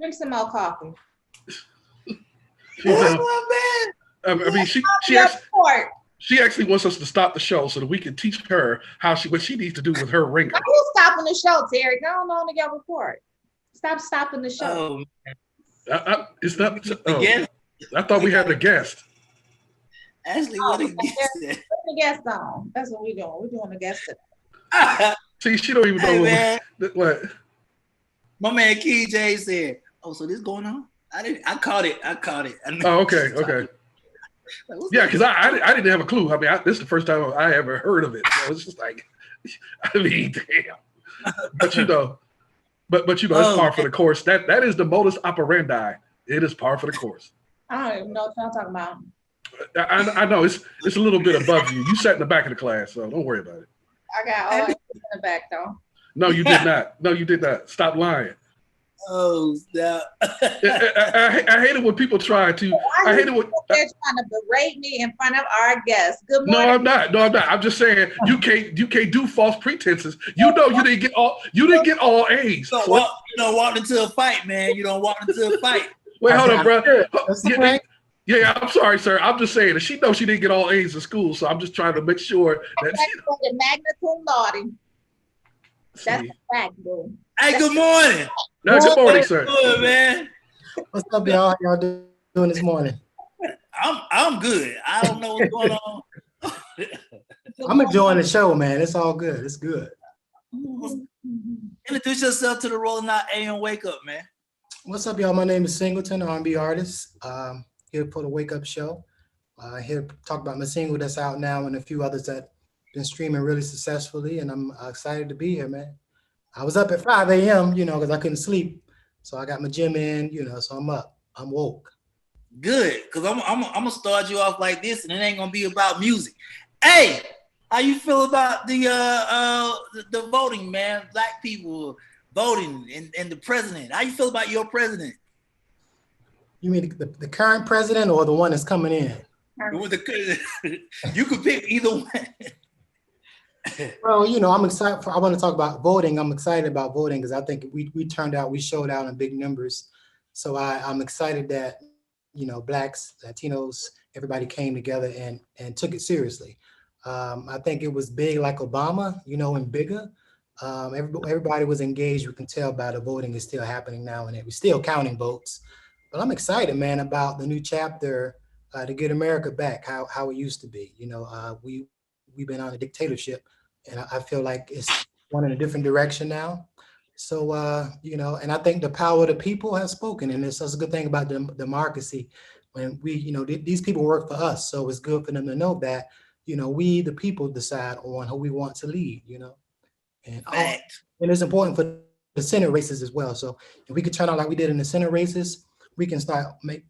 Drink some more coffee. She actually wants us to stop the show so that we can teach her what she needs to do with her ringer. Who's stopping the show, Terry? Go on to your report. Stop stopping the show. It's not. I thought we had a guest. Ashley, what a guest? Put the guest on. That's what we're doing. We're doing a guest today. See, she don't even know what. My man Key J said, "Oh, so this going on?" I caught it. Oh, okay. Yeah, because I didn't have a clue. I mean, this is the first time I ever heard of it. So it's just like, I mean, damn. But it's par for the course. That is the modus operandi. It is par for the course. I don't even know what y'all talking about. I know it's a little bit above you. You sat in the back of the class, so don't worry about it. I got all in the back though. No, you did not. No, you did not. Stop lying. Oh, stop. I hate it when people try to. I hate it when they're trying to berate me in front of our guests. Good morning. No, I'm not. I'm just saying you can't do false pretenses. You know you didn't get all A's. You don't walk into a fight, man. You don't walk into a fight. Wait, hold on, bro. Yeah, I'm sorry, sir. I'm just saying that she knows she didn't get all A's in school, so I'm just trying to make sure that the magna cum laude. That's a fact, bro. Hey, good morning. No, good morning, sir. Good, man. What's up, y'all? How y'all doing this morning? I'm good. I don't know what's going on. I'm enjoying the show, man. It's all good. It's good. Introduce yourself to the Rolling Out AM Wake Up, man. What's up, y'all? My name is Singleton, R&B artist. Here for the Wake Up Show. Here to talk about my single that's out now and a few others that been streaming really successfully, and I'm excited to be here, man. I was up at 5 a.m., because I couldn't sleep. So I got my gym in, so I'm up. I'm woke. Good, because I'm gonna start you off like this, and it ain't gonna be about music. Hey, how you feel about the voting, man? Black people voting and the president. How you feel about your president? You mean the current president or the one that's coming in? You could pick either one. Well, I'm excited. I want to talk about voting. I'm excited about voting because I think we showed out in big numbers. So I'm excited that, Blacks, Latinos, everybody came together and took it seriously. I think it was big like Obama, and bigger. Everybody was engaged. We can tell by the voting is still happening now, and we're still counting votes. But I'm excited, man, about the new chapter to get America back how it used to be. We've been on a dictatorship and I feel like it's going in a different direction now. So, and I think the power of the people has spoken, and it's that's a good thing about democracy. When we, these people work for us, so it's good for them to know that, we, the people, decide on who we want to lead, and Fact. and it's important for the Senate races as well. So if we could turn out like we did in the Senate races, we can start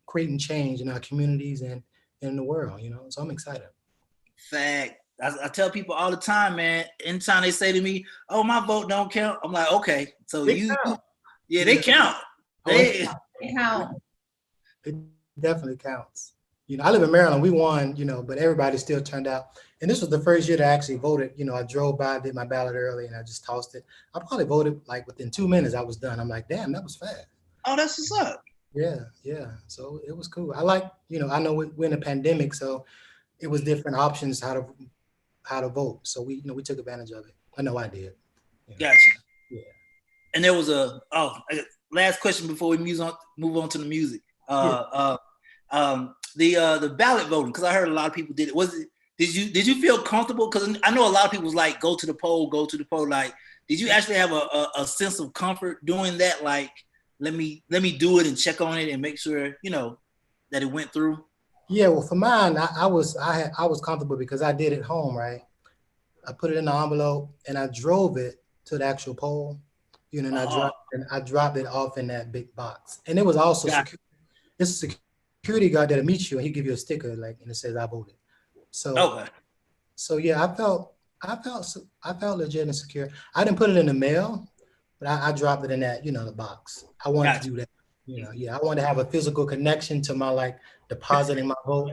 creating change in our communities and in the world, So I'm excited. Fact. I tell people all the time, man. Anytime they say to me, "Oh, my vote don't count," I'm like, "Okay, so They count. they count. They, It definitely counts. I live in Maryland. We won, but everybody still turned out. And this was the first year that I actually voted. I drove by, did my ballot early, and I just tossed it. I probably voted like within 2 minutes. I was done. I'm like, damn, that was fast. Oh, that's what's up. Yeah. So it was cool. I like, I know we're in a pandemic, so it was different options how to vote. So we took advantage of it. I know I did. Gotcha. Yeah. And there was last question before we move on to the music. The ballot voting, because I heard a lot of people did it. Did you feel comfortable? Because I know a lot of people was like, go to the poll. Like, did you actually have a sense of comfort doing that? Like, let me do it and check on it and make sure that it went through. Yeah, well, for mine, I was comfortable because I did it home, right? I put it in the envelope and I drove it to the actual poll, and I dropped it off in that big box. And it was also it's a security guard that'll meet you and he'll give you a sticker and it says I voted. So yeah, I felt legit and secure. I didn't put it in the mail, but I dropped it in that, the box. I wanted to do that. I wanted to have a physical connection to my depositing my vote.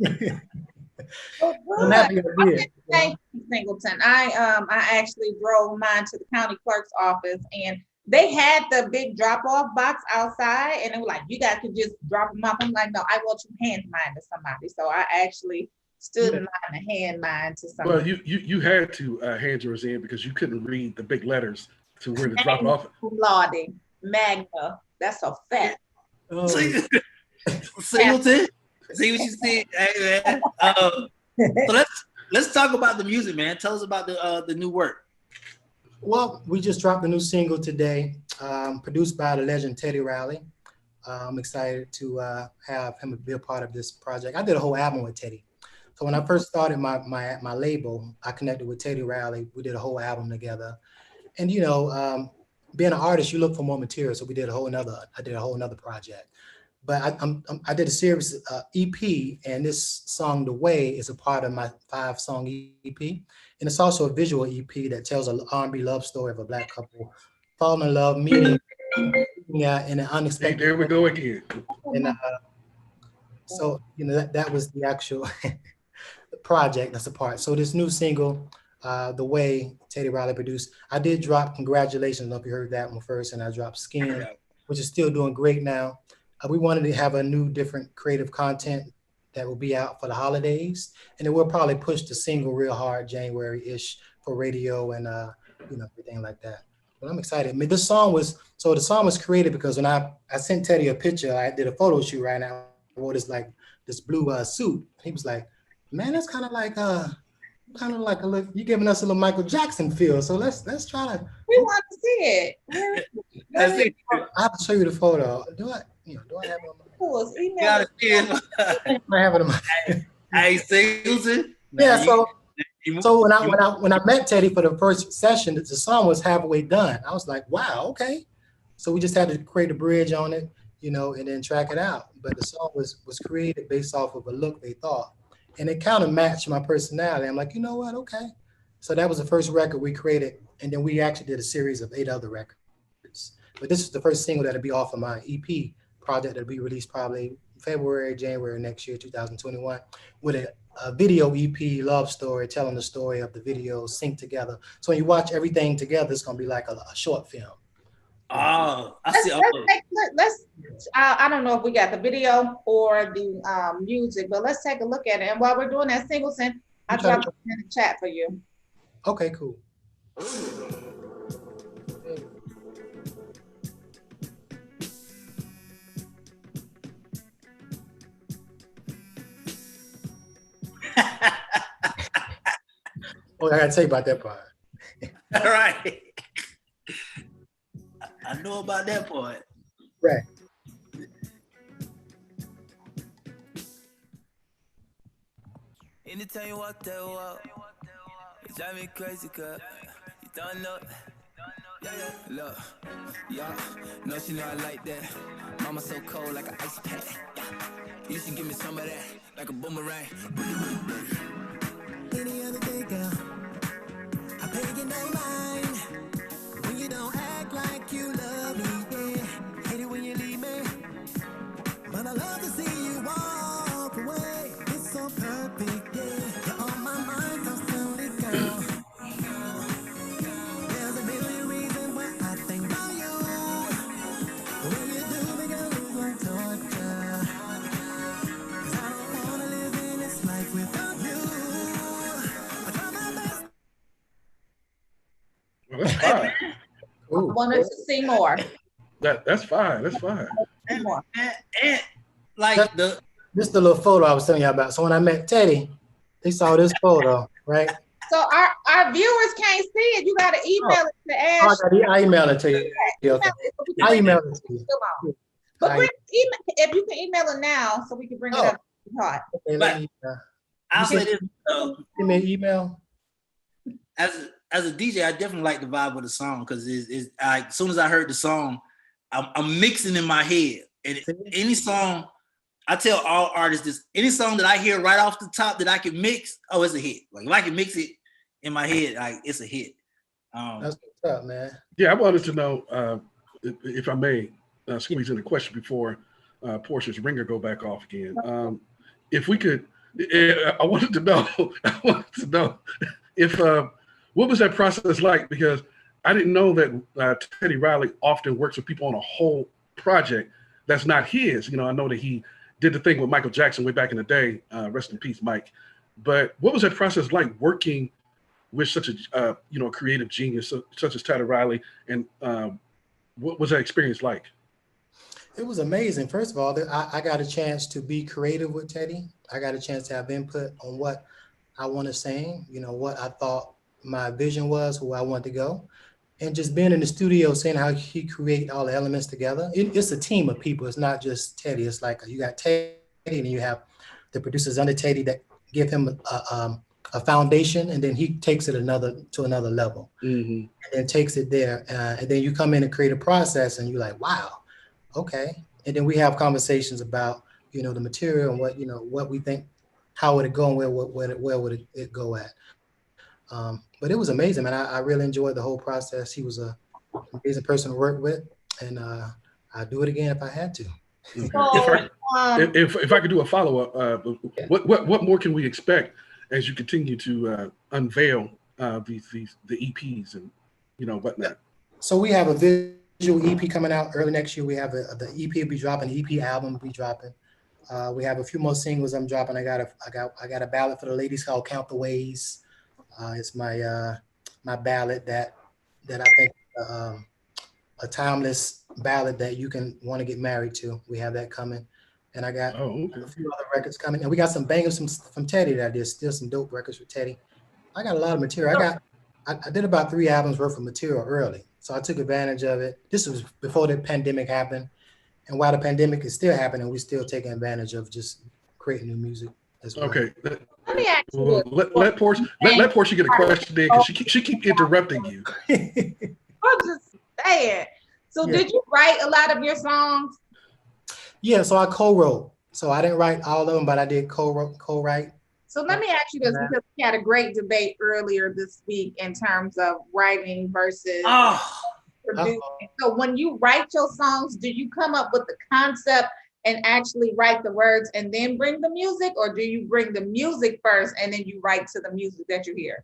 I'm happy I did. Thank you, Singleton. I actually drove mine to the county clerk's office, and they had the big drop-off box outside, and they were like, "You guys could just drop them off." I'm like, "No, I want you hand mine to somebody." So I actually stood in line to hand mine to somebody. Well, you had to hand yours in because you couldn't read the big letters to where to drop it off. Lauding Magna. That's a fact. Oh. Singleton, see what you see. Hey, man. So let's talk about the music, man. Tell us about the new work. Well, we just dropped a new single today, produced by the legend Teddy Riley. I'm excited to have him be a part of this project. I did a whole album with Teddy. So when I first started my label, I connected with Teddy Riley. We did a whole album together. And being an artist, you look for more material. So I did a whole another project. But I did a series EP, and this song "The Way" is a part of my 5-song EP, and it's also a visual EP that tells an R&B love story of a Black couple falling in love, meeting in an unexpected. There we go again. And so that was the actual project that's a part. So this new single, "The Way," Teddy Riley produced. I did drop "Congratulations." I don't know if you heard that one first, and I dropped "Skin," which is still doing great now. We wanted to have a new, different creative content that will be out for the holidays, and then we'll probably push the single real hard January-ish for radio and everything like that. But I'm excited. I mean, the song was created because when I sent Teddy a picture, I did a photo shoot right now. I wore this blue suit. He was like, "Man, that's kind of like a look. You giving us a little Michael Jackson feel. So let's try to." We want to see it. I have to show you the photo. Do I have it on my? Cool. Got it. I have it on my. Hey, Singleton. Yeah. So when I met Teddy for the first session, the song was halfway done. I was like, wow, okay. So we just had to create a bridge on it, and then track it out. But the song was created based off of a look they thought, and it kind of matched my personality. I'm like, you know what? Okay. So that was the first record we created, and then we actually did a series of 8 other records. But this is the first single that'll be off of my EP project that'll be released probably February, January next year, 2021, with a video EP love story, telling the story of the videos synced together. So when you watch everything together, it's gonna be like a short film. Oh, I see. Let's I don't know if we got the video or the music, but let's take a look at it. And while we're doing that, Singleton, I dropped it in the chat for you. Okay, cool. Oh, I gotta tell you about that part. All right. I know about that part. Right. Anytime you walk that walk, you drive me crazy, cause you don't know. Yeah, look, yeah, no, she know I like that. Mama so cold like an ice pack. You should give me some of that, like a boomerang. Any other day, girl, I pay you no mind. When you don't act like you love me, yeah. Hate it when you leave me, but I love to see you walk away. It's so perfect, yeah. You're on my mind constantly, girl. There's a million reasons why I think about you. When you do, make I lose my torture. 'Cause I don't wanna live in this life without you. I try my best. Well, that's fine. I wanted to see more. That's fine. That's fine. And like the This is the little photo I was telling you about. So when I met Teddy, they saw this photo, right? So our viewers can't see it. You got to email it to Ash. I email it to you. Okay. I email it to you. But if you can email it now, so we can bring it up. Okay, let me, I'll say this. Give me an email. As a DJ, I definitely like the vibe of the song because as soon as I heard the song, I'm mixing in my head. And any song, I tell all artists this: any song that I hear right off the top that I can mix, oh, it's a hit. Like if I can mix it in my head, like it's a hit. That's what's up, man. Yeah, I wanted to know if I may squeeze in a question before Portia's ringer go back off again. If we could, I wanted to know if what was that process like? Because I didn't know that Teddy Riley often works with people on a whole project that's not his. You know, I know that he did the thing with Michael Jackson way back in the day. Rest in peace, Mike. But what was that process like working with such a creative genius such as Teddy Riley? And what was that experience like? It was amazing. First of all, I got a chance to be creative with Teddy. I got a chance to have input on what I want to sing, what I thought my vision was, who I wanted to go. And just being in the studio, seeing how he create all the elements together. It's a team of people. It's not just Teddy. It's like you got Teddy and you have the producers under Teddy that give him a foundation, and then he takes it to another level, and then takes it there. And then you come in and create a process, and you're like, wow, okay. And then we have conversations about the material and what we think, how would it go, and where would it go at. But it was amazing, man. I really enjoyed the whole process. He was an amazing person to work with, and I'd do it again if I had to. If I could do a follow-up, what more can we expect as you continue to unveil the EPs and whatnot? So we have a visual EP coming out early next year. We have the EP will be dropping, the EP album will be dropping. We have a few more singles I'm dropping. I got a ballad for the ladies called "Count the Ways." It's my ballad that I think a timeless ballad that you can want to get married to. We have that coming, and I got a few other records coming, and we got some bangers from Teddy that I did. Still some dope records with Teddy. I got a lot of material. I did about 3 albums worth of material early, so I took advantage of it. This was before the pandemic happened, and while the pandemic is still happening, we're still taking advantage of just creating new music as well. Okay. Let me ask you. Let Portia get a question in because she keep interrupting you. I'm just saying. So did you write a lot of your songs? Yeah, so I co-wrote. So I didn't write all of them, but I did co-write. So let me ask you this, because we had a great debate earlier this week in terms of writing versus producing. So when you write your songs, do you come up with the concept and actually write the words and then bring the music, or do you bring the music first and then you write to the music that you hear?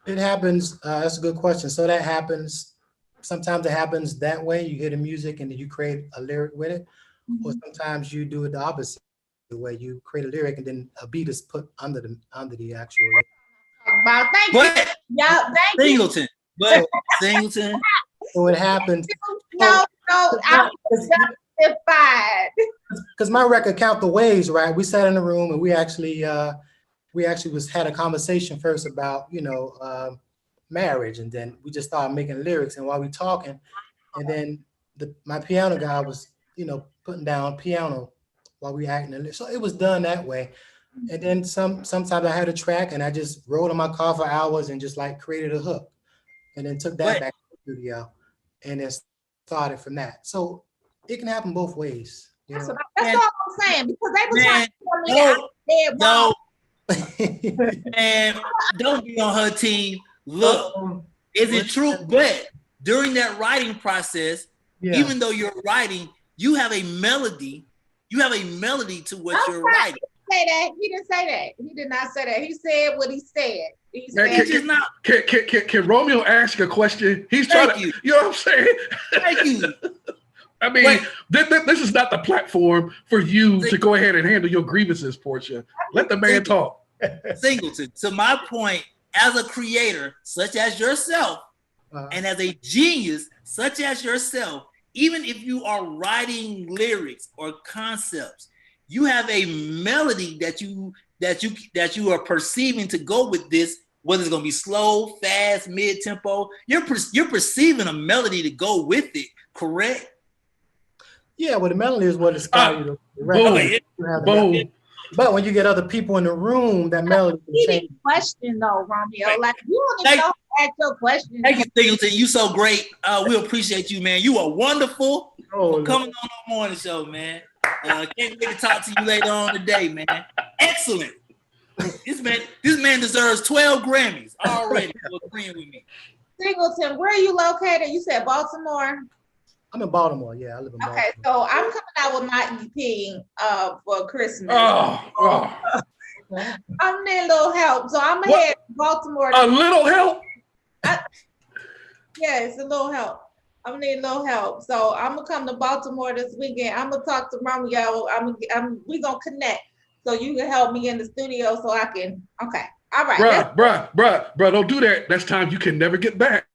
It happens. That's a good question. So that happens. Sometimes it happens that way. You hear the music and then you create a lyric with it. Or sometimes you do it the opposite way. You create a lyric and then a beat is put under the actual lyric. Wow, thank you. Yeah, thank Singleton. you. But Singleton. So it happens. No, I'm justified. Because my record, Count the Ways, right? We sat in the room and we actually we actually had a conversation first about, marriage, and then we just started making lyrics. And while we talking, and then my piano guy was, putting down piano while we acting. So it was done that way. And then sometimes I had a track and I just rode in my car for hours and just like created a hook, and then took that back to the studio and then started from that. So it can happen both ways. That's all I'm saying, because they was trying to tell me man, don't be on her team. Look, is it true? But during that writing process, even though you're writing, you have a melody. You have a melody to what you're writing. Say that. He didn't say that. He did not say that. He said what he said. He said can Romeo ask a question? He's trying to, you know what I'm saying? Thank you. I mean, this is not the platform for you to go ahead and handle your grievances, Portia. Let the man talk. Singleton, to my point, as a creator such as yourself, and as a genius such as yourself, even if you are writing lyrics or concepts, you have a melody that you are perceiving to go with this, whether it's going to be slow, fast, mid-tempo. You're perceiving a melody to go with it, correct? Yeah, well, the melody is what inspired you to write. Boom. But when you get other people in the room, that melody can change. Question though, Romeo. Like, you don't even know how to ask your question. Thank you, Singleton. You so great. We appreciate you, man. You are wonderful for coming on the morning show, man. Can't wait to talk to you later on today, man. Excellent. This man deserves 12 Grammys already for agreeing with me. Singleton, where are you located? You said Baltimore. I'm in Baltimore. Yeah, I live in Baltimore. Okay, so I'm coming out with my EP for Christmas. Oh. I'm need a little help, so I'm gonna head to Baltimore. A little help? Yes, a little help. I'm gonna need a little help, so I'm gonna come to Baltimore this weekend. I'm gonna talk to Romeo. We gonna connect, so you can help me in the studio, so I can. Okay, all right. Bruh, don't do that. That's time you can never get back.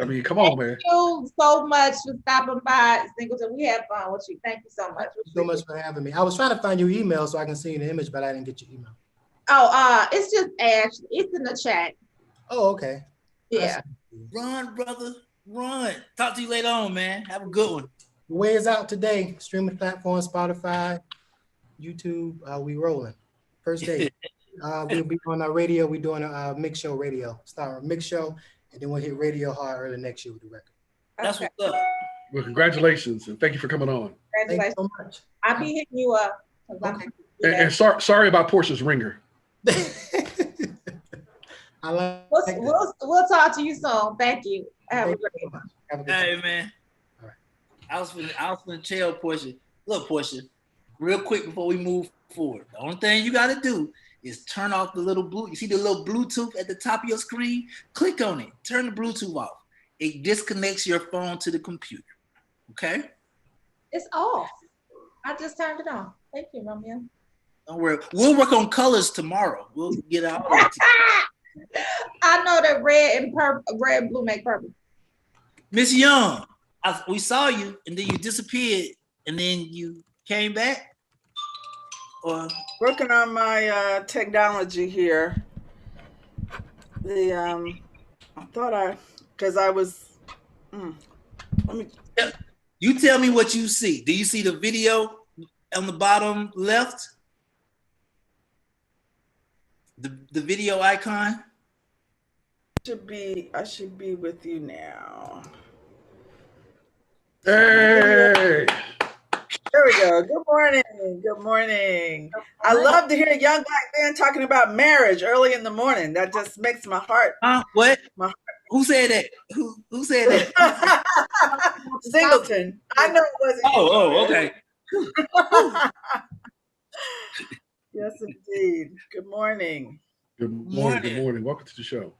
I mean, come on, man. Thank you so much for stopping by, Singleton. We had fun with you. Thank you so much. Thank you so much for having me. I was trying to find your email so I can see the image, but I didn't get your email. Oh, it's just Ash. It's in the chat. Oh, okay. Yeah. Run, brother. Run. Talk to you later on, man. Have a good one. The way is out today. Streaming platform, Spotify, YouTube. We rolling. First day. We'll be on our radio. We're doing a mix show radio. Start a mix show. And then we'll hit radio hard early next year with the record. That's what's up. Well, congratulations, and thank you for coming on. Thank you so much. I'll be hitting you up. Okay. And sorry about Portia's ringer. We'll talk to you soon. Thank you. Have a great one. Hey, man. All right. I was finna tell Portia. Look, Portia, real quick before we move forward. The only thing you got to do is turn off the little blue. You see the little Bluetooth at the top of your screen? Click on it. Turn the Bluetooth off. It disconnects your phone to the computer. Okay? It's off. I just turned it on. Thank you, Romeo. Don't worry. We'll work on colors tomorrow. We'll get out. I know that red and blue make purple. Miss Young, we saw you and then you disappeared and then you came back. Or working on my technology here. I thought because I was. Let me. You tell me what you see. Do you see the video on the bottom left? The video icon. I should be with you now. Hey. There we go. Good morning. Good morning. I love to hear a young black man talking about marriage early in the morning. That just makes my heart. What? My heart. Who said that? Who said that? Singleton. I know it wasn't. Oh, okay. Yes, indeed. Good morning. Good morning. Welcome to the show.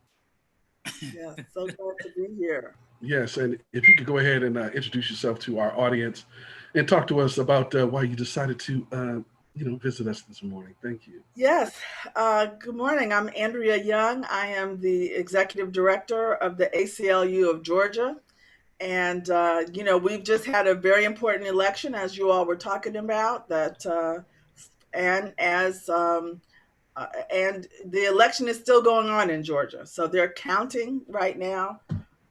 Yeah, so glad to be here. Yes, and if you could go ahead and introduce yourself to our audience and talk to us about why you decided to, visit us this morning. Thank you. Yes. Good morning. I'm Andrea Young. I am the executive director of the ACLU of Georgia. And, we've just had a very important election, as you all were talking about, and as And the election is still going on in Georgia. So they're counting right now.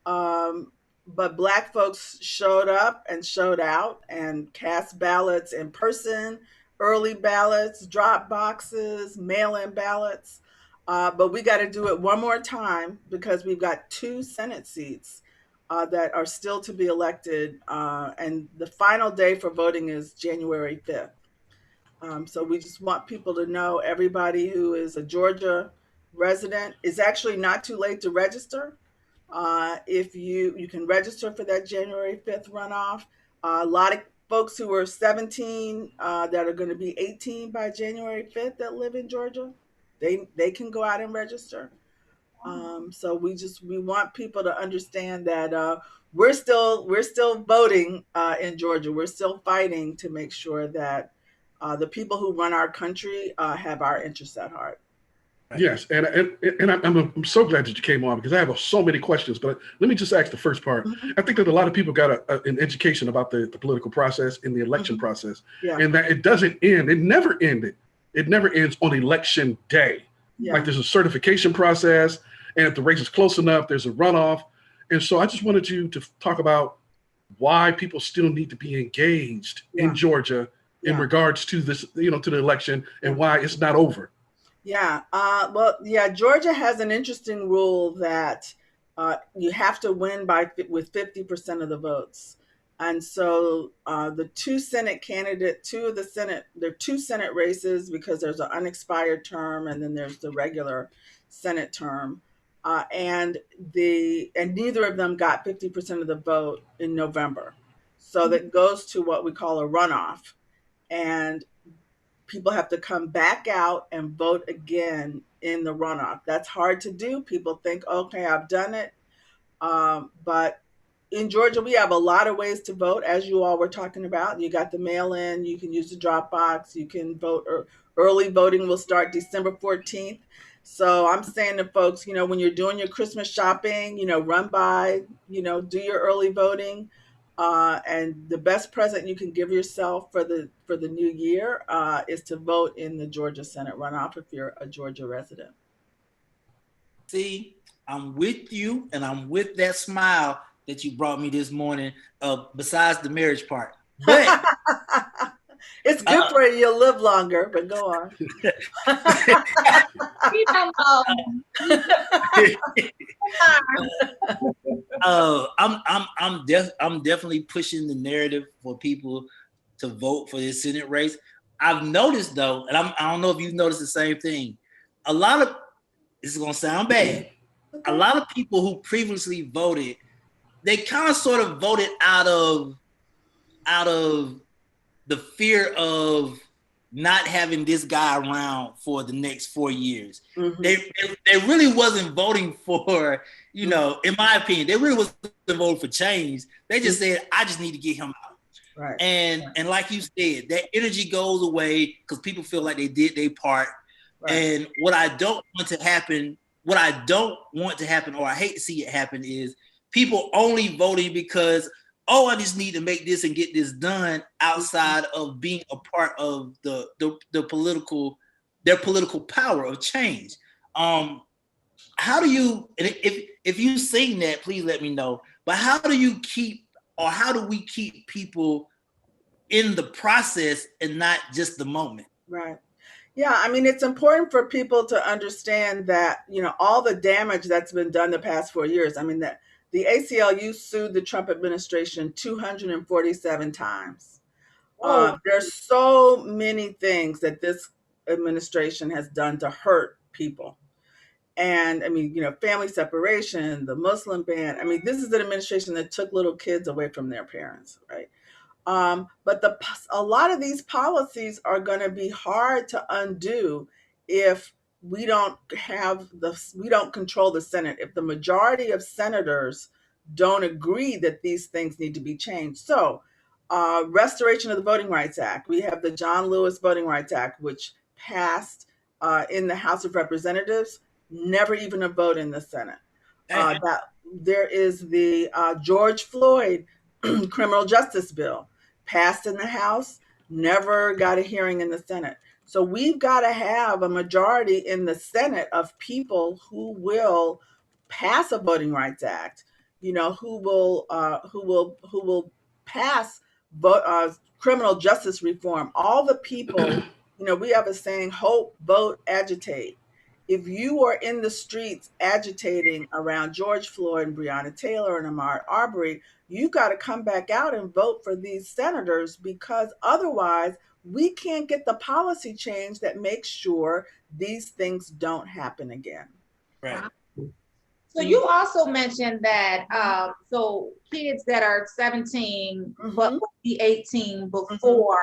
But Black folks showed up and showed out and cast ballots in person, early ballots, drop boxes, mail-in ballots. But we got to do it one more time because we've got 2 Senate seats that are still to be elected. And the final day for voting is January 5th. So we just want people to know, everybody who is a Georgia resident, it's actually not too late to register. If you can register for that January 5th runoff. A lot of folks who are 17 that are going to be 18 by January 5th that live in Georgia, they can go out and register. So we want people to understand that we're still voting in Georgia. We're still fighting to make sure that the people who run our country have our interests at heart. Yes, and I'm so glad that you came on because I have so many questions. But let me just ask the first part. Mm-hmm. I think that a lot of people got an education about the political process and the election Mm-hmm. process, Yeah. and that it doesn't end. It never ended. It never ends on election day. Yeah. Like there's a certification process, and if the race is close enough, there's a runoff. And so I just wanted you to talk about why people still need to be engaged in Georgia in regards to this, to the election, and why it's not over. Yeah. Georgia has an interesting rule that you have to win with 50% of the votes. And so the 2 Senate candidates, there are 2 Senate races because there's an unexpired term and then there's the regular Senate term. And neither of them got 50% of the vote in November. So that goes to what we call a runoff. And people have to come back out and vote again in the runoff. That's hard to do. People think, okay, I've done it. But in Georgia, we have a lot of ways to vote, as you all were talking about. You got the mail-in, you can use the drop box, you can vote. Early voting will start December 14th. So I'm saying to folks, when you're doing your Christmas shopping, run by, do your early voting. And the best present you can give yourself for the new year is to vote in the Georgia Senate runoff if you're a Georgia resident. See, I'm with you, and I'm with that smile that you brought me this morning, besides the marriage part. But it's good for you. You'll live longer, but go on. I'm definitely pushing the narrative for people to vote for this Senate race. I've noticed though, and I don't know if you've noticed the same thing. A lot of, this is gonna sound bad, a lot of people who previously voted, they kind of sort of voted out of the fear of not having this guy around for the next 4 years. Mm-hmm. They really wasn't voting for, in my opinion, they really wasn't voting for change. They just said, I just need to get him out. Right. And like you said, that energy goes away because people feel like they did their part. Right. And what I don't want to happen, or I hate to see it happen, is people only voting because, I just need to make this and get this done outside of being a part of their political power of change. How do you, if you've seen that, please let me know. But how do we keep people in the process and not just the moment? Right. Yeah, I mean, it's important for people to understand that, all the damage that's been done the past 4 years. I mean, that the ACLU sued the Trump administration 247 times. There's so many things that this administration has done to hurt people. And I mean, family separation, the Muslim ban. I mean, this is an administration that took little kids away from their parents, right? But a lot of these policies are going to be hard to undo if we don't control the Senate. If the majority of senators don't agree that these things need to be changed. So, restoration of the Voting Rights Act. We have the John Lewis Voting Rights Act, which passed in the House of Representatives, never even a vote in the Senate. There is the George Floyd criminal justice bill, passed in the House, never got a hearing in the Senate. So we've got to have a majority in the Senate of people who will pass a Voting Rights Act, who will pass criminal justice reform. All the people, we have a saying: hope, vote, agitate. If you are in the streets agitating around George Floyd and Breonna Taylor and Ahmaud Arbery, you got to come back out and vote for these senators, because otherwise we can't get the policy change that makes sure these things don't happen again. Right. So you also mentioned that so kids that are 17 but will be 18 before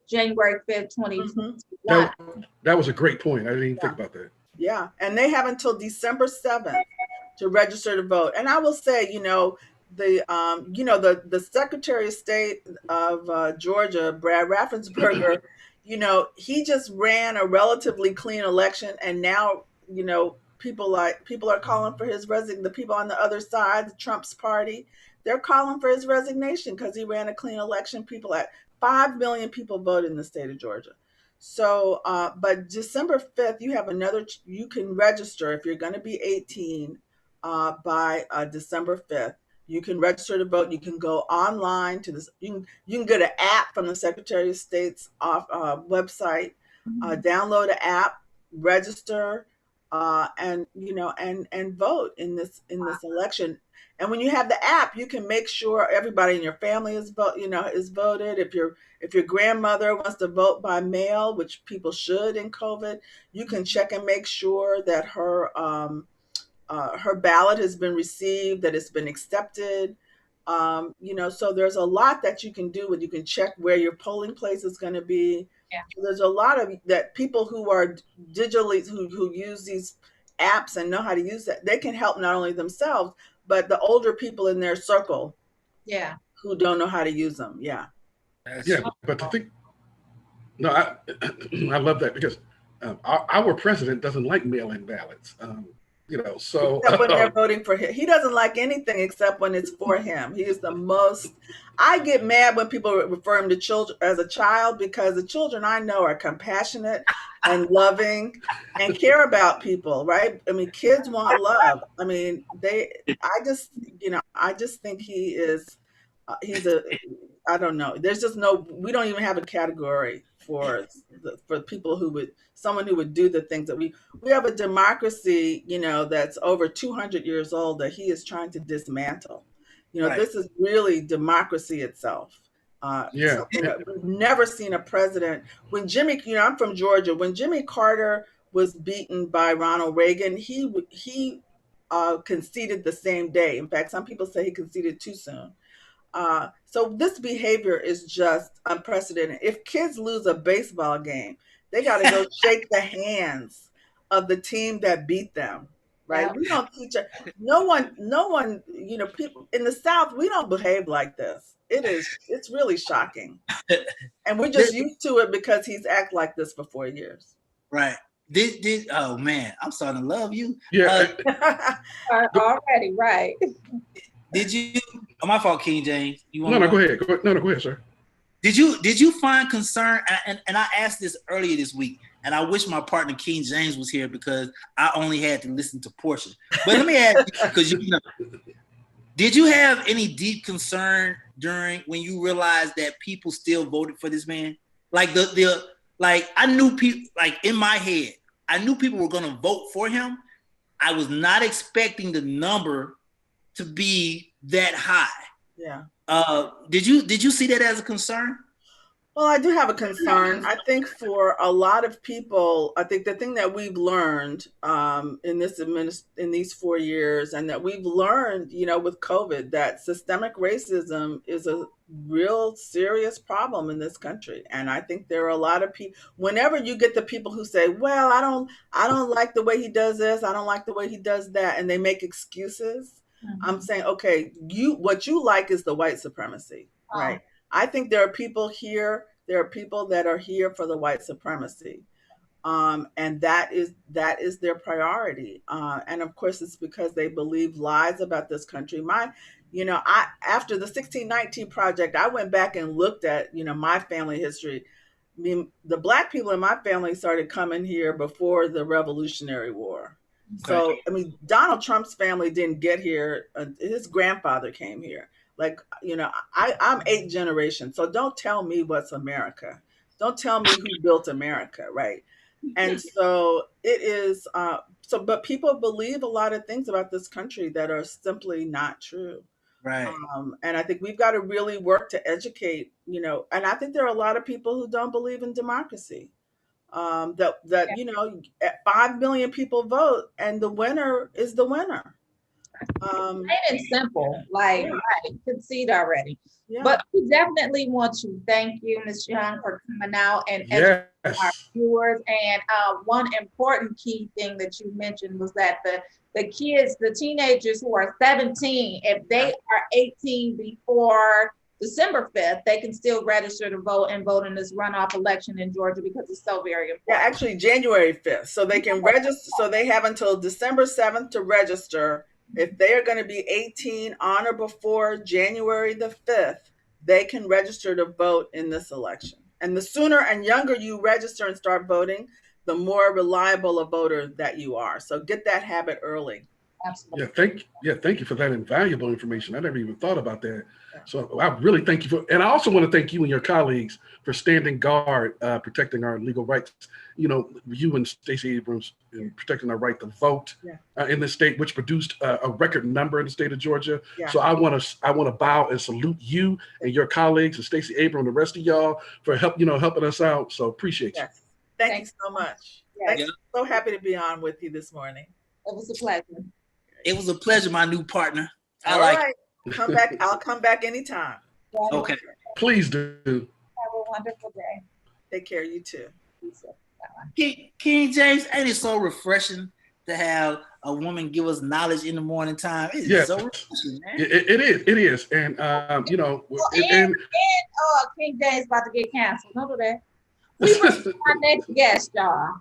January 5th, 2021. That was a great point. I didn't even think about that. Yeah, and they have until December 7th to register to vote. And I will say, the Secretary of State of Georgia, Brad Raffensperger, he just ran a relatively clean election, and now, people are calling for his the people on the other side, the Trump's party, they're calling for his resignation because he ran a clean election. 5 million people voted in the state of Georgia. So, but December 5th, you can register if you're going to be 18 by December 5th. You can register to vote. You can go online to this. You can get an app from the Secretary of State's website, download an app, register, and vote in this election. And when you have the app, you can make sure everybody in your family is voted. If your grandmother wants to vote by mail, which people should in COVID, you can check and make sure that her ballot has been received, that it's been accepted. So there's a lot that you can do. You can check where your polling place is going to be. Yeah. So there's a lot of that people who are digitally who use these apps and know how to use that. They can help not only themselves, but the older people in their circle. Yeah. Who don't know how to use them. Yeah. But the thing, no, I love that, because our president doesn't like mail-in ballots. So except when they're voting for him, he doesn't like anything except when it's for him. He is the most. I get mad when people refer him to children as a child, because the children I know are compassionate and loving and care about people. Right? I mean, kids want love. I mean, I just think he is. I don't know. There's just we don't even have a category for people someone who would do the things that we have a democracy, that's over 200 years old that he is trying to dismantle. Right. This is really democracy itself. We've never seen a president when I'm from Georgia. When Jimmy Carter was beaten by Ronald Reagan, he conceded the same day. In fact, some people say he conceded too soon. So this behavior is just unprecedented. If kids lose a baseball game, they got to go shake the hands of the team that beat them, right? Yeah. We don't teach no one, people in the South, we don't behave like this. It's really shocking. And we're just used to it because he's acted like this for 4 years. Right. Oh man, I'm starting to love you. Yeah. Already, right. Did you? Oh, my fault, King James. You want? No, go ahead. Go ahead, sir. Did you find concern? And I asked this earlier this week, and I wish my partner King James was here, because I only had to listen to portion. But let me ask you, because did you have any deep concern when you realized that people still voted for this man? Like I knew people, like in my head, I knew people were going to vote for him. I was not expecting the number to be that high. Yeah. Did you see that as a concern? Well, I do have a concern. I think for a lot of people, I think the thing that we've learned in these 4 years, and that we've learned, with COVID, that systemic racism is a real serious problem in this country. And I think there are a lot of people. Whenever you get the people who say, "Well, I don't like the way he does this. I don't like the way he does that," and they make excuses. Mm-hmm. I'm saying, okay, what you like is the white supremacy, right? I think there are people here. There are people that are here for the white supremacy, and that is their priority. And of course, it's because they believe lies about this country. You know, I after the 1619 project, I went back and looked at, you know, my family history. I mean, the Black people in my family started coming here before the Revolutionary War. Okay. So, I mean, Donald Trump's family didn't get here. His grandfather came here. Like, you know, I'm 8th generation. So don't tell me what's America. Don't tell me who built America, right? And so it is, but people believe a lot of things about this country that are simply not true. Right. And I think we've got to really work to educate, you know, and I think there are a lot of people who don't believe in democracy. That you know, 5 million people vote, and the winner is the winner. Plain and simple, like Yeah. right, concede already. Yeah. But we definitely want to thank you, Ms. Young, for coming out and educating our Yes. viewers. And one important key thing that you mentioned was that the kids, the teenagers who are 17, if they are 18 before December 5th, they can still register to vote and vote in this runoff election in Georgia because it's so very Yeah, important. actually January 5th. So they can register, so they have until December 7th to register. If they are going to be 18 on or before January the 5th, they can register to vote in this election. And the sooner and younger you register and start voting, the more reliable a voter that you are. So get that habit early. Absolutely. Thank you for that invaluable information. I never even thought about that. So I really thank you and I also want to thank you and your colleagues for standing guard, protecting our legal rights. You know, you and Stacey Abrams in protecting our right to vote in this state, which produced a record number in the state of Georgia. Yeah. So I want to bow and salute you and your colleagues and Stacey Abrams and the rest of y'all for helping us out. So appreciate you. Yes. Thank you so much. Yes. Thanks. So happy to be on with you this morning. It was a pleasure. It was a pleasure, my new partner. All right. Come back. I'll come back anytime. Okay. Please do. Have a wonderful day. Take care. You too. King James, ain't it so refreshing to have a woman give us knowledge in the morning time? It is so refreshing, man. It is. And, you know, and King James about to get canceled. Don't do that. We bring our next guest, y'all.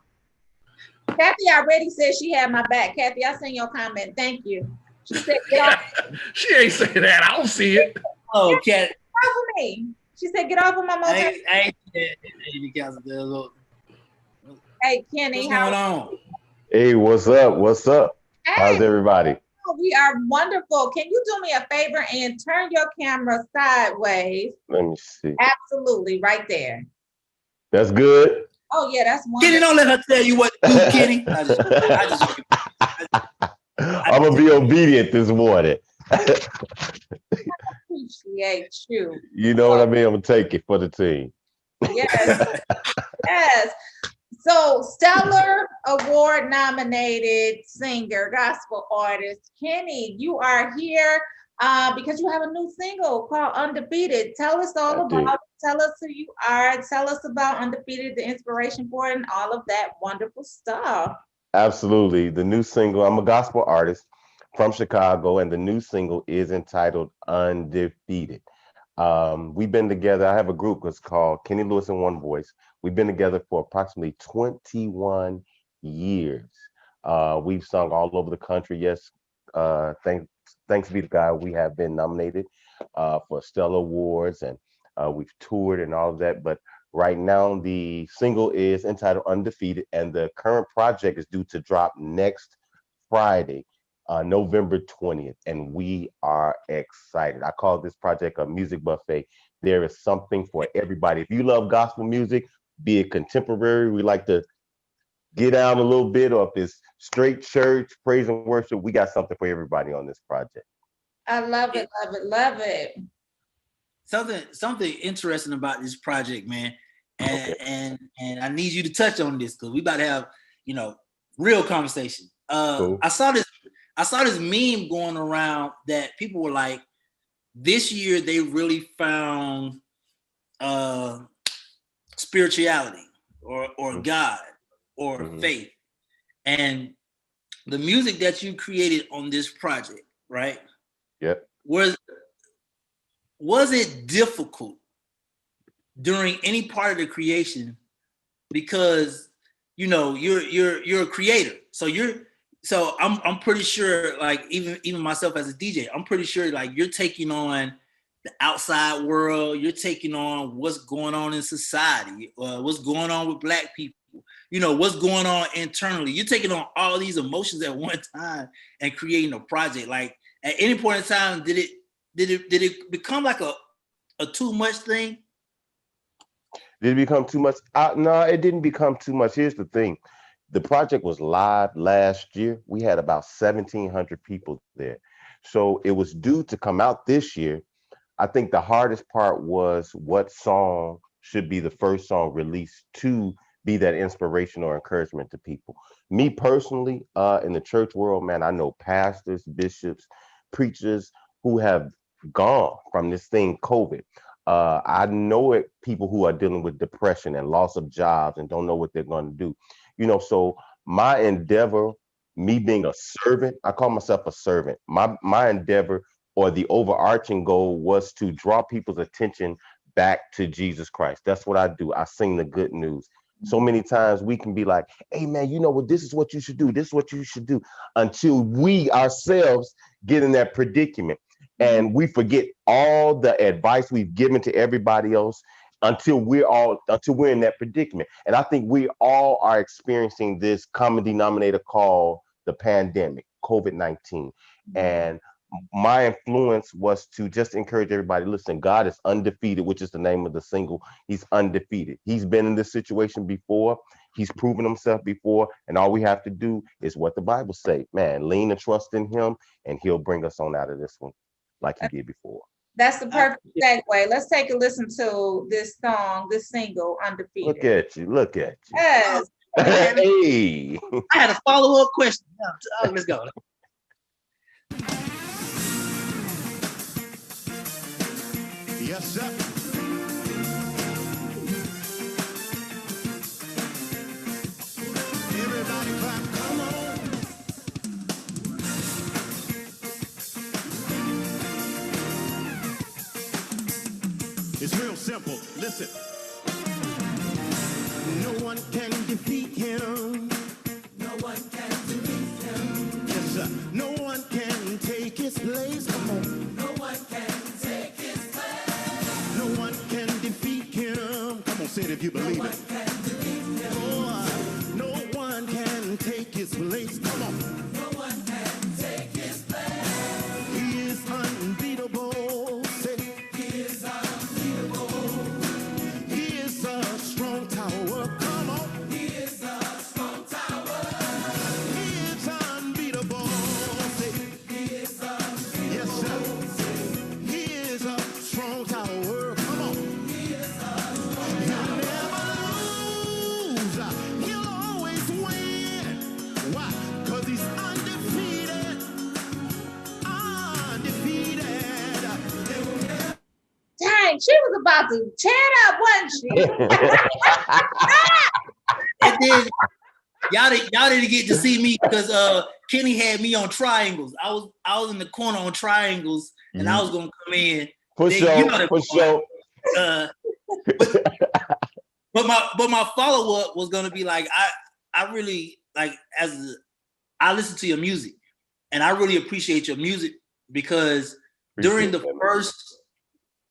Kathy already said she had my back. Kathy, I seen your comment. Thank you. She said, get off. She ain't saying that. I don't see it. Oh, Kat. Get off of me. She said, get off of my mother. Hey, Kenny, what's going on? Hey, what's up? What's up? Hey, how's everybody? We are wonderful. Can you do me a favor and turn your camera sideways? Let me see. Absolutely, right there. That's good. Oh, yeah, that's wonderful. Kenny, don't let her tell you what to do, Kenny. I'm going to be obedient this morning. Appreciate you. You know what I mean? I'm going to take it for the team. Yes. Yes. So, Stellar Award nominated singer, gospel artist, Kenny, you are here because you have a new single called Undefeated. Tell us all about it. Tell us who you are. Tell us about Undefeated, the inspiration for it, and all of that wonderful stuff. Absolutely. The new single, I'm a gospel artist from Chicago, and the new single is entitled Undefeated. We've been together. I have a group that's called Kenny Lewis and One Voice. We've been together for approximately 21 years. We've sung all over the country. Yes, thanks be to God, we have been nominated for Stellar Awards, and we've toured and all of that. But right now, the single is entitled Undefeated, and the current project is due to drop next Friday, November 20th, and we are excited. I call this project a music buffet. There is something for everybody. If you love gospel music, be it contemporary, we like to get down a little bit, or if it's straight church, praise and worship, we got something for everybody on this project. I love it, love it, love it. Something interesting about this project, man, and I need you to touch on this because we about to have, real conversation. Cool. I saw this meme going around that people were like, this year they really found spirituality or God or faith. And the music that you created on this project, right? Yep. Was it difficult during any part of the creation? Because you're a creator. So so I'm pretty sure, like even myself as a DJ, I'm pretty sure like you're taking on the outside world, you're taking on what's going on in society, what's going on with Black people, what's going on internally. You're taking on all these emotions at one time and creating a project. Like at any point in time, did it become like a too much thing? Did it become too much? No, it didn't become too much. Here's the thing. The project was live last year. We had about 1,700 people there. So it was due to come out this year. I think the hardest part was what song should be the first song released to be that inspiration or encouragement to people. Me personally, in the church world, man, I know pastors, bishops, preachers who have gone from this thing, COVID. I know it, people who are dealing with depression and loss of jobs and don't know what they're going to do. So my endeavor, me being a servant, I call myself a servant. My endeavor or the overarching goal was to draw people's attention back to Jesus Christ. That's what I do. I sing the good news. So many times we can be like, hey man, you know what? This is what you should do. This is what you should do, until we ourselves get in that predicament. And we forget all the advice we've given to everybody else until we're in that predicament. And I think we all are experiencing this common denominator called the pandemic, COVID-19. And my influence was to just encourage everybody, listen, God is undefeated, which is the name of the single. He's undefeated. He's been in this situation before. He's proven himself before. And all we have to do is what the Bible say, man, lean and trust in him, and he'll bring us on out of this one like he did before. That's the perfect segue. Let's take a listen to this song, this single, Undefeated. Look at you. Yes. Hey. I had a follow-up question. Let's go. Yes, sir. Everybody clap, come on. It's real simple. Listen. No one can defeat him. No one can defeat him. Yes, sir. No one can take his place. Come on. No one can take his place. No one can defeat him. Come on, say it if you believe it. No one can defeat him. Oh, no one can take his place. Come on. No one can take his place. He is unbeatable. Say, he is unbeatable. He is a strong tower. Come on. He is a strong tower. He is unbeatable. Say, he is unbeatable. Yes, sir. He is a strong tower. Come on. He is a strong tower. He'll never lose. He'll always win. Why? Because he's undefeated. Undefeated. Dang, she was about to tear it up, wasn't she? And then y'all didn't get to see me because Kenny had me on triangles. I was in the corner on triangles, and I was gonna come in. For sure. But my follow up was gonna be like, I really like, I listen to your music, and I really appreciate your music because during the first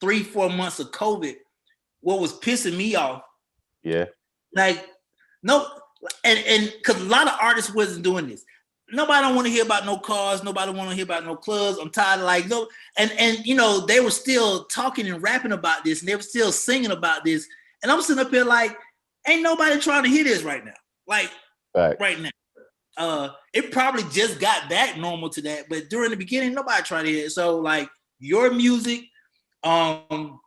3-4 months of COVID, what was pissing me off, like, no, and because a lot of artists wasn't doing this. Nobody don't want to hear about no cars. Nobody want to hear about no clubs. I'm tired of like, no, and they were still talking and rapping about this, and they were still singing about this. And I'm sitting up here like, ain't nobody trying to hear this right now. Like right now. It probably just got back normal to that, but during the beginning, nobody tried to hear it. So like your music, and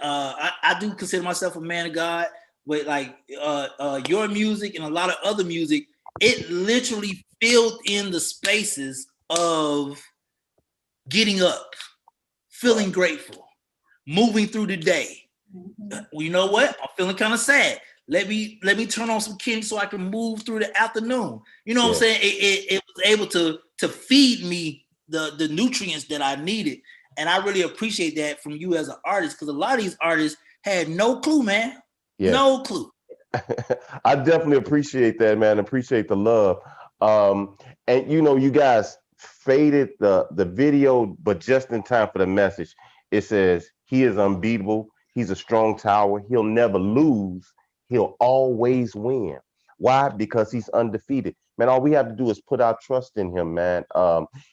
I do consider myself a man of God, but like your music and a lot of other music, it literally filled in the spaces of getting up, feeling grateful, moving through the day. Well, you know what? I'm feeling kind of sad. Let me turn on some Kenny so I can move through the afternoon. You know what I'm saying? It was able to feed me the nutrients that I needed. And I really appreciate that from you as an artist, because a lot of these artists had no clue, man. Yeah. No clue. I definitely appreciate that, man. Appreciate the love. And you guys faded the video, but just in time for the message. It says he is unbeatable. He's a strong tower. He'll never lose. He'll always win. Why? Because he's undefeated. Man, all we have to do is put our trust in him, man.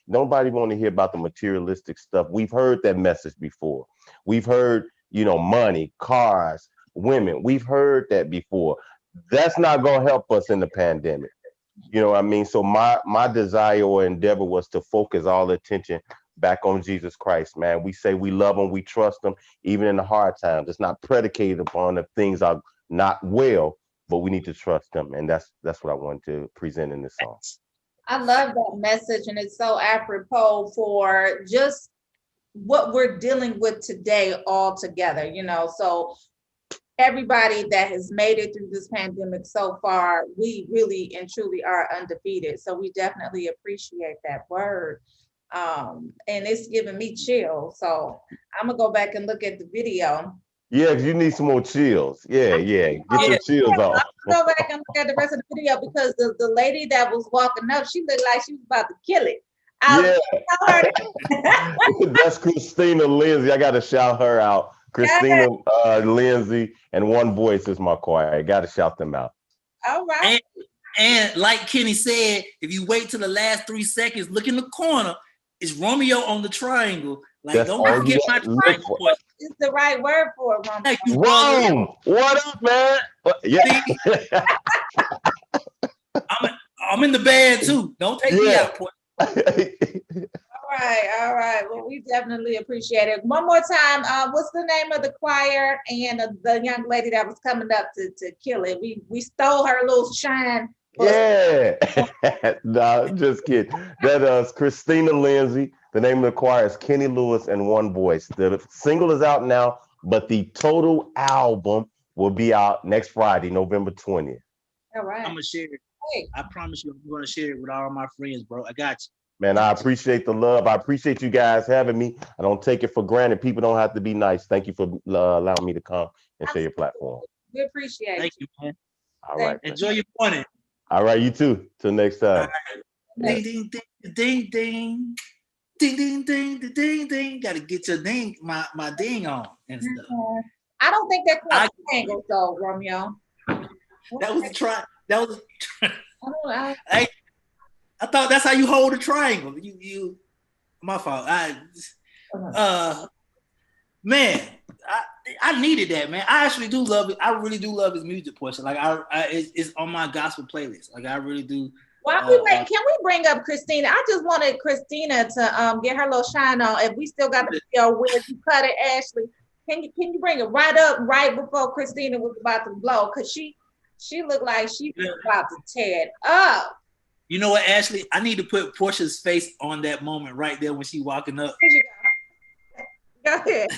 Nobody want to hear about the materialistic stuff. We've heard that message before. We've heard, money, cars, women. We've heard that before. That's not gonna help us in the pandemic. You know what I mean? So my desire or endeavor was to focus all the attention back on Jesus Christ, man. We say we love him, we trust him, even in the hard times. It's not predicated upon if things are not well, but we need to trust him. And that's what I wanted to present in this song. I love that message, and it's so apropos for just what we're dealing with today all together, so everybody that has made it through this pandemic so far, we really and truly are undefeated. So we definitely appreciate that word. And it's giving me chills. So I'm gonna go back and look at the video. Yeah, 'cause you need some more chills. Yeah. Get your chills off. Go back and look at the rest of the video because the lady that was walking up, she looked like she was about to kill it. That's Christina Lindsay. I got to shout her out. Christina Lindsay and One Voice is my choir. I got to shout them out. All right. And like Kenny said, if you wait till the last 3 seconds, look in the corner. It's Romeo on the triangle. Like, That's don't forget my triangle. It's the right word for it, Romeo. Thank you, Rome, what up, man? Yeah. I'm in the band too. Don't take me out, boy. All right. Well, we definitely appreciate it. One more time, what's the name of the choir and the young lady that was coming up to kill it? We stole her little shine. Yeah. No, just kidding. That is Christina Lindsay. The name of the choir is Kenny Lewis and One Voice. The single is out now, but the total album will be out next Friday, November 20th. All right. I'm gonna share it. Hey. I promise you, I'm gonna share it with all my friends, bro. I got you. Man, I appreciate the love. I appreciate you guys having me. I don't take it for granted. People don't have to be nice. Thank you for allowing me to come and share your platform. We appreciate it. Thank you, man. All right. Enjoy your morning. All right, you too. Till next time. Ding, ding, ding, ding, ding. Ding, ding, ding, ding, ding. Got to get your ding, my ding on and stuff. I don't think that's a triangle, though, Romeo. That was a try. That was. I thought that's how you hold a triangle. You. My fault. Man, I needed that, man. I actually do love it. I really do love his music portion. Like it's on my gospel playlist. Like I really do. While we wait, can we bring up Christina? I just wanted Christina to get her little shine on. If we still got the video where you cut it, Ashley, can you bring it right up right before Christina was about to blow? Cause she looked like she was about to tear it up. You know what, Ashley? I need to put Portia's face on that moment right there when she walking up. Here you go. Go ahead.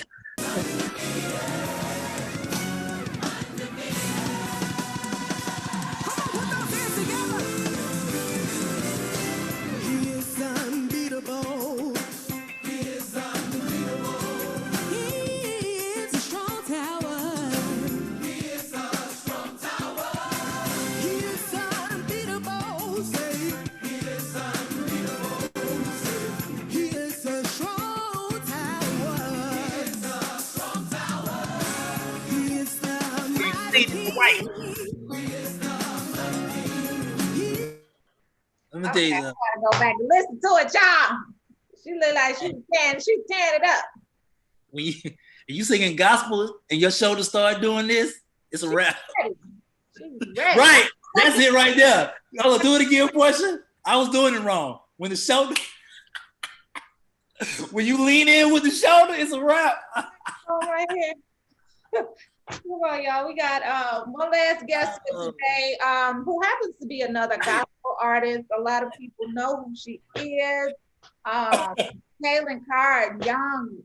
Right. Let me tell you something. I gotta go back and listen to it, y'all. She look like she tearing it up. When you singing gospel and your shoulders start doing this, it's a wrap. Right. That's it right there. Y'all do it again, Portia. I was doing it wrong. When the shoulder, when you lean in with the shoulder, it's a wrap. Oh, right here. Come on, y'all. We got one last guest today, who happens to be another gospel artist. A lot of people know who she is. Kaylin Carr, young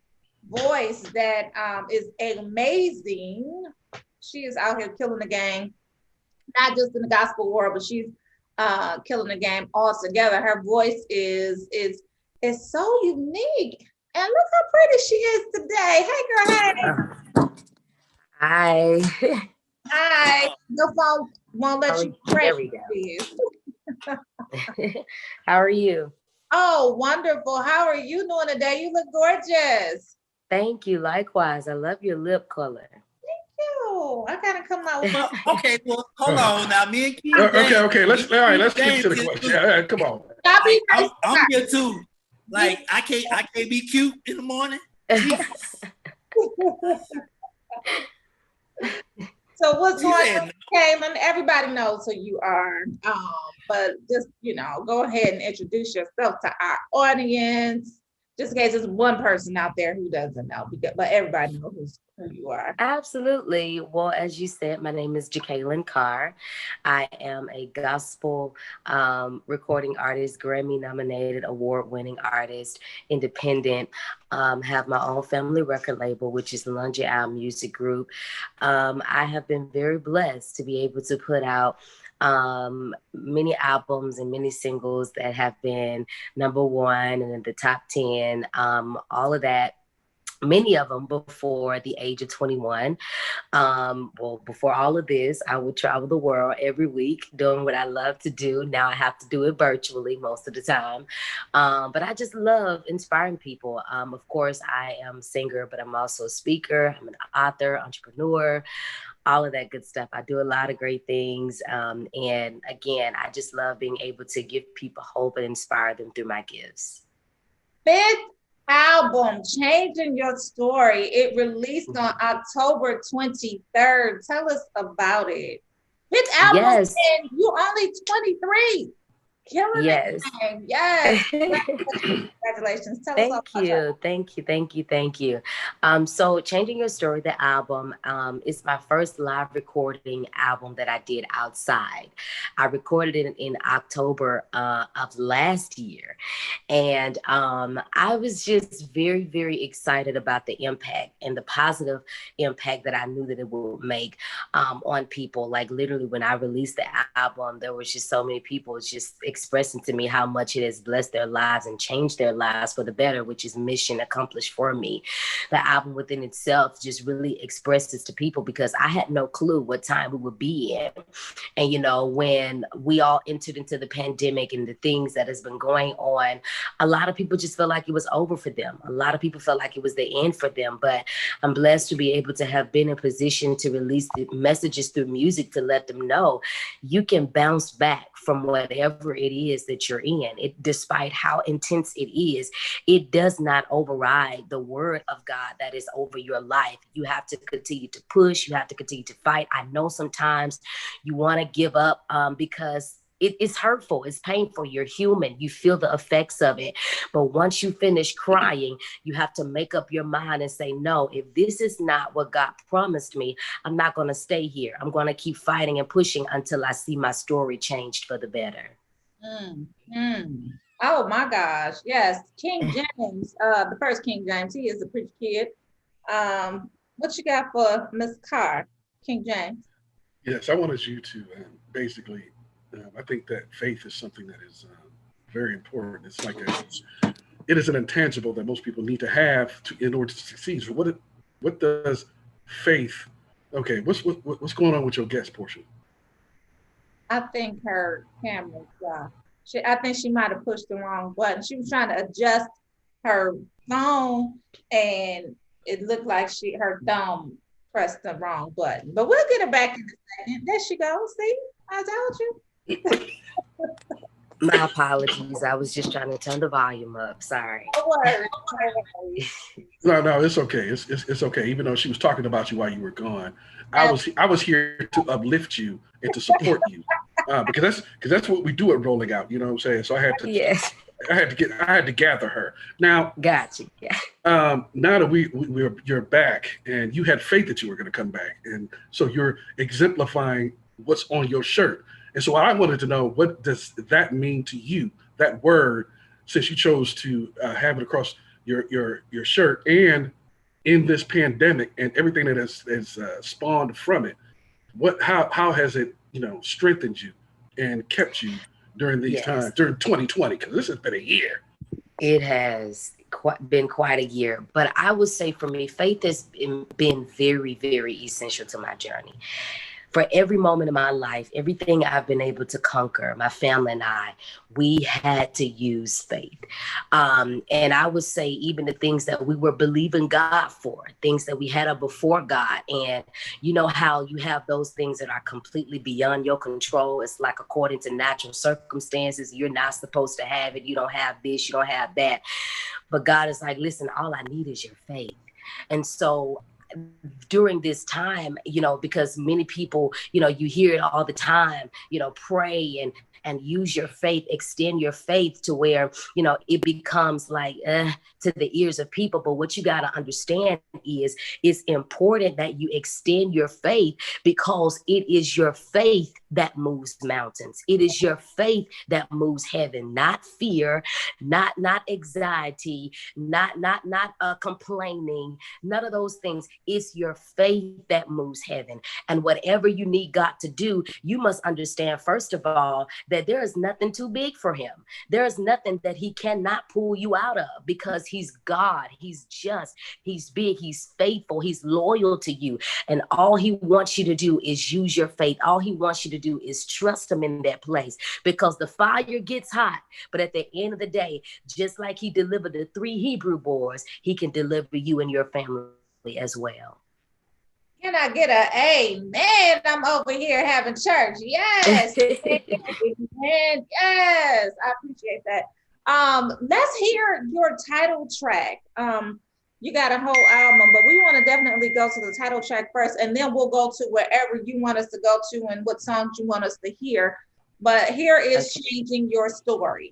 voice that is amazing. She is out here killing the game, not just in the gospel world, but she's killing the game altogether. Her voice is so unique. And look how pretty she is today. Hey, girl, hey. Hi. Hi. Your phone won't let you press. How are you? Oh, wonderful. How are you doing today? You look gorgeous. Thank you. Likewise. I love your lip color. Ew, I gotta come out with Well, okay, well, hold Uh, on now. Me and King okay, James. okay. Let's get James to the here question. too. Yeah, yeah, come on. Y'all be Like, nice. I'm here too. Like I can't be cute in the morning. Jesus. So what's You going said on, Kaylin? Everybody knows who you are. But just, go ahead and introduce yourself to our audience. Just in case there's one person out there who doesn't know, but everybody knows who you are. Absolutely. Well, as you said, my name is Jacqueline Carr. I am a gospel recording artist, Grammy nominated, award winning artist, independent. Have my own family record label, which is Lunge Out Music Group. I have been very blessed to be able to put out many albums and many singles that have been number one and in the top 10, all of that. Many of them before the age of 21. Well, before all of this, I would travel the world every week doing what I love to do. Now I have to do it virtually most of the time. But I just love inspiring people. Of course, I am a singer, but I'm also a speaker. I'm an author, entrepreneur, all of that good stuff. I do a lot of great things. And again, I just love being able to give people hope and inspire them through my gifts. Fifth album, Changing Your Story. It released on October 23rd. Tell us about it. Fifth album, Yes. and you only 23. Killing Yes. it. Yes. Congratulations. Tell us all Thank about you. Thank you. So Changing Your Story, the album, is my first live recording album that I did outside. I recorded it in October of last year. And I was just very, very excited about the impact and the positive impact that I knew that it would make on people. Like literally when I released the album, there was just so many people just expressing to me how much it has blessed their lives and changed their lives for the better, which is mission accomplished for me. The album within itself just really expresses to people because I had no clue what time we would be in. And, when we all entered into the pandemic and the things that has been going on, a lot of people just felt like it was over for them. A lot of people felt like it was the end for them. But I'm blessed to be able to have been in position to release the messages through music to let them know you can bounce back from whatever it is that you're in. Despite how intense it is, it does not override the word of God that is over your life. You have to continue to push. You have to continue to fight. I know sometimes you want to give up because it's hurtful. It's painful. You're human. You feel the effects of it. But once you finish crying, you have to make up your mind and say, no, if this is not what God promised me, I'm not going to stay here. I'm going to keep fighting and pushing until I see my story changed for the better. Oh my gosh. Yes. King James, the first King James, he is a preacher kid. What you got for Miss Carr, King James? Yes, I wanted you to basically, I think that faith is something that is very important. It's like it is an intangible that most people need to have in order to succeed. So what does faith? Okay, what's going on with your guest portion? I think her camera's off. I think she might have pushed the wrong button. She was trying to adjust her phone, and it looked like her thumb pressed the wrong button. But we'll get her back in a second. There she goes. See, I told you. My apologies. I was just trying to turn the volume up. Sorry. No worries. No, it's okay. It's okay. Even though she was talking about you while you were gone, I was here to uplift you and to support you because that's what we do at Rolling Out. You know what I'm saying? So I had to. Yes. I had to gather her. Now, gotcha. Yeah. Now that you're back and you had faith that you were going to come back, and so you're exemplifying what's on your shirt. And so I wanted to know, what does that mean to you? That word, since you chose to have it across your shirt, and in this pandemic and everything that has spawned from it, how has it strengthened you and kept you during these times, during 2020? Because this has been a year. It has been quite a year, but I would say for me, faith has been very, very essential to my journey. For every moment of my life, everything I've been able to conquer, my family and I, we had to use faith. And I would say even the things that we were believing God for, things that we had up before God. And you know how you have those things that are completely beyond your control. It's like according to natural circumstances, you're not supposed to have it. You don't have this, you don't have that. But God is like, listen, all I need is your faith. And so during this time, because many people, you hear it all the time, pray and use your faith, extend your faith to where, it becomes like to the ears of people. But what you got to understand is it's important that you extend your faith, because it is your faith that moves mountains. It is your faith that moves heaven, not fear, not anxiety, not complaining, none of those things. It's your faith that moves heaven. And whatever you need God to do, you must understand, first of all, that there is nothing too big for him. There is nothing that he cannot pull you out of, because he's God. He's just, he's big, he's faithful, he's loyal to you. And all he wants you to do is use your faith. All he wants you to do is trust him in that place, because the fire gets hot. But at the end of the day, just like he delivered the 3 Hebrew boys, he can deliver you and your family as well. Can I get an amen? I'm over here having church. Yes. Amen. Yes. I appreciate that. Let's hear your title track. You got a whole album, but we want to definitely go to the title track first, and then we'll go to wherever you want us to go to and what songs you want us to hear. But here is Changing Your Story.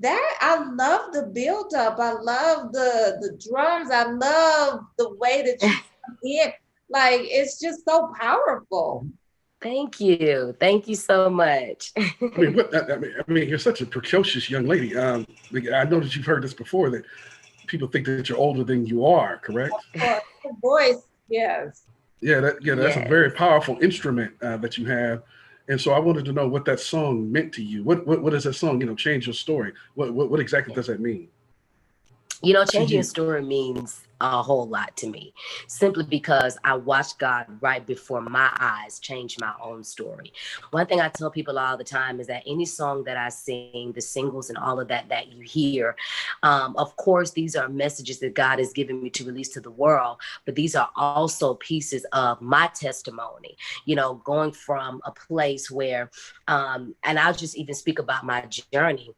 That I love the build up. I love the drums. I love the way that you come in. Like, it's just so powerful. Thank you. Thank you so much. I mean, you're such a precocious young lady. I know that you've heard this before, that people think that you're older than you are, correct? Your voice, yes. That's a very powerful instrument that you have. And so I wanted to know what that song meant to you. What is that song, Change Your Story? What exactly does that mean? Changing your story means a whole lot to me, simply because I watched God right before my eyes change my own story. One thing I tell people all the time is that any song that I sing, the singles and all of that you hear, of course, these are messages that God has given me to release to the world, but these are also pieces of my testimony, going from a place where, and I'll just even speak about my journey.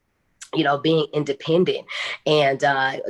Being independent. And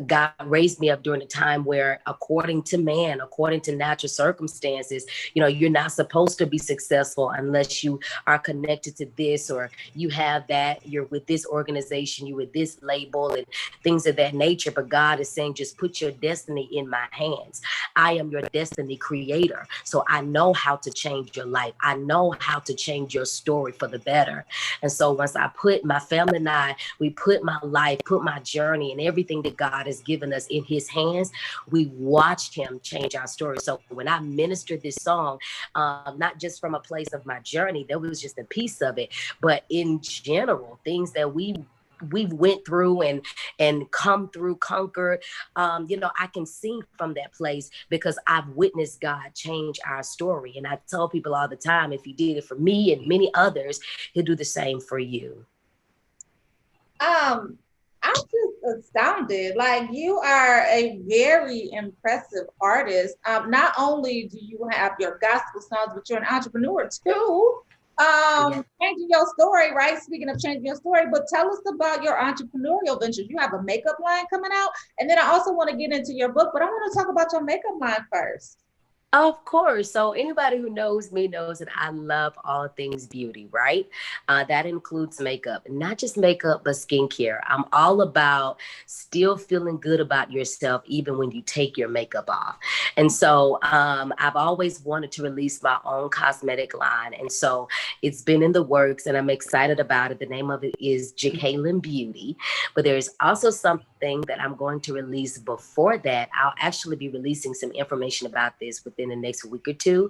God raised me up during a time where, according to man, according to natural circumstances, you're not supposed to be successful unless you are connected to this, or you have that, you're with this organization, you're with this label and things of that nature. But God is saying, just put your destiny in my hands. I am your destiny creator. So I know how to change your life. I know how to change your story for the better. And so once I put my family and we put my life, put my journey and everything that God has given us in his hands, we watched him change our story. So when I ministered this song, not just from a place of my journey, that was just a piece of it, but in general, things that we we've went through and come through, conquered. I can sing from that place because I've witnessed God change our story. And I tell people all the time, if he did it for me and many others, he'll do the same for you. I'm just astounded. Like, you are a very impressive artist. Not only do you have your gospel songs, but you're an entrepreneur too. Yeah. Changing your story, right? Speaking of changing your story, but tell us about your entrepreneurial ventures. You have a makeup line coming out, and then I also want to get into your book, but I want to talk about your makeup line first. Of course. So anybody who knows me knows that I love all things beauty, right? That includes makeup, not just makeup, but skincare. I'm all about still feeling good about yourself, even when you take your makeup off. And so I've always wanted to release my own cosmetic line. And so it's been in the works and I'm excited about it. The name of it is Jacqueline Beauty. But there's also something that I'm going to release before that. I'll actually be releasing some information about this within the next week or two.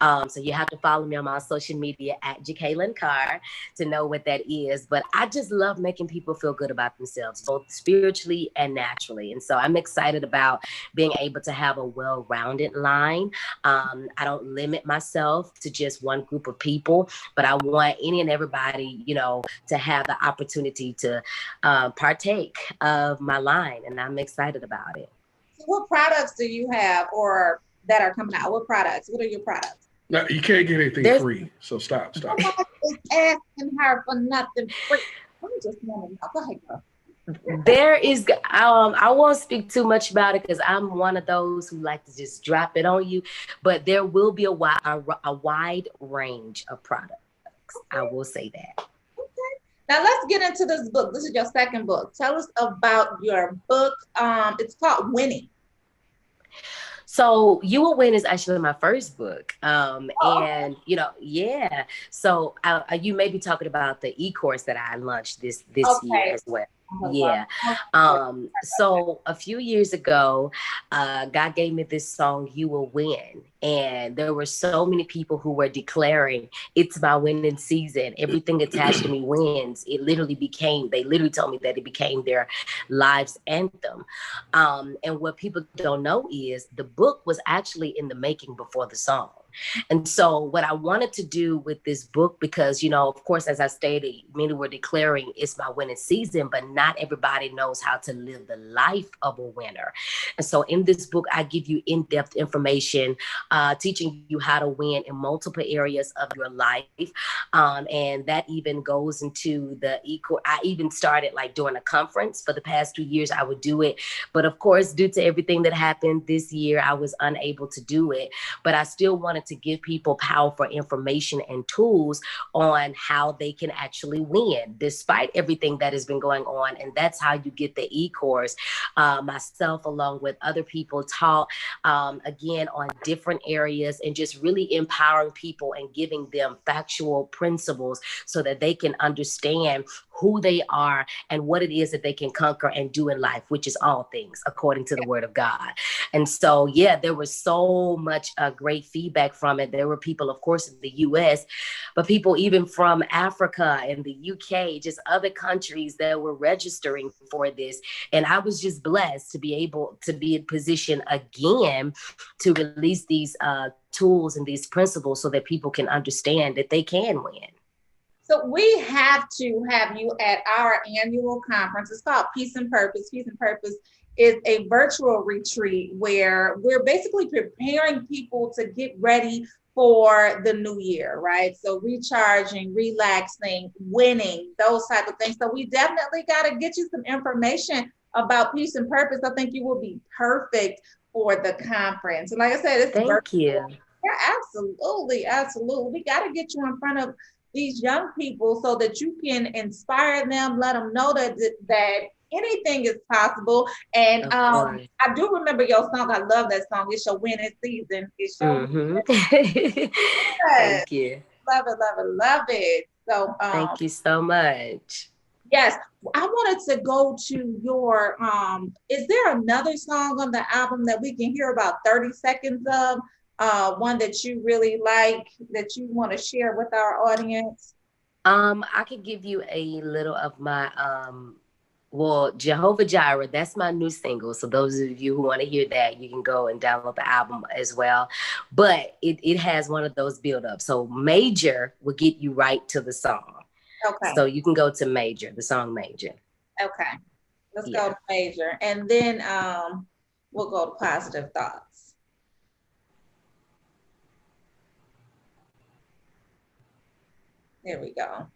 So you have to follow me on my social media at Jacqueline Carr to know what that is. But I just love making people feel good about themselves, both spiritually and naturally. And so I'm excited about being able to have a well-rounded line. I don't limit myself to just one group of people, but I want any and everybody, to have the opportunity to partake of my line. And I'm excited about it. So what products do you have or that are coming out? What products? What are your products? No, you can't get anything free. So stop. Nobody is asking her for nothing free. I'm just wanting to know. Go ahead, girl. There is, I won't speak too much about it because I'm one of those who like to just drop it on you, but there will be a wide range of products. I will say that. Okay. Now let's get into this book. This is your second book. Tell us about your book. It's called Winning. So You Will Win is actually my first book. And, yeah. So you may be talking about the e-course that I launched this year as well. Yeah. So a few years ago, God gave me this song, You Will Win. And there were so many people who were declaring it's my winning season. Everything attached to me wins. They literally told me that it became their life's anthem. And what people don't know is the book was actually in the making before the song. And so what I wanted to do with this book, because, of course, as I stated, many were declaring it's my winning season, but not everybody knows how to live the life of a winner. And so in this book, I give you in-depth information, teaching you how to win in multiple areas of your life. And that even goes into I even started like during a conference for the past 2 years, I would do it. But of course, due to everything that happened this year, I was unable to do it. But I still wanted to give people powerful information and tools on how they can actually win despite everything that has been going on. And that's how you get the e-course. Myself, along with other people, taught again on different areas and just really empowering people and giving them factual principles so that they can understand who they are and what it is that they can conquer and do in life, which is all things according to the word of God. And so, yeah, there was so much great feedback from it. There were people, of course, in the US, but people even from Africa and the UK, just other countries that were registering for this. And I was just blessed to be able to be in position again to release these tools and these principles so that people can understand that they can win. So we have to have you at our annual conference. It's called Peace and Purpose. Peace and Purpose is a virtual retreat where we're basically preparing people to get ready for the new year, right? So recharging, relaxing, winning, those type of things. So we definitely got to get you some information about Peace and Purpose. I think you will be perfect for the conference. And like I said, it's Thank virtual. you. Yeah, absolutely. We got to get you in front of these young people so that you can inspire them, let them know that anything is possible. And I do remember your song. I love that song. It's your winning season. It's your Thank you. Love it, love it, love it. So thank you so much. Yes, I wanted to go to your is there another song on the album that we can hear about 30 seconds of? One that you really like that you want to share with our audience? I could give you a little of my well, Jehovah Jireh, that's my new single. So those of you who want to hear that, you can go and download the album as well. But it has one of those build ups. So Major will get you right to the song. Okay. So you can go to Major, the song Major. Okay. Let's go to Major. And then we'll go to Positive Thoughts. There we go.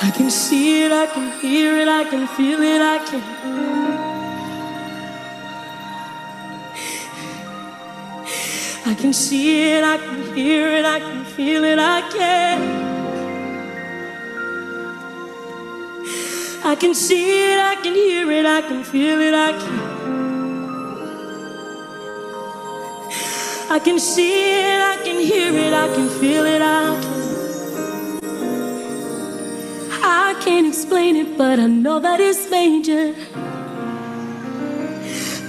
I can see it, I can hear it, I can feel it, I can see it, I can hear it, I can feel it, I can see it, I can hear it, I can feel it, I can see it, I can hear it, I can feel it, I can't explain it, but I know that it's major.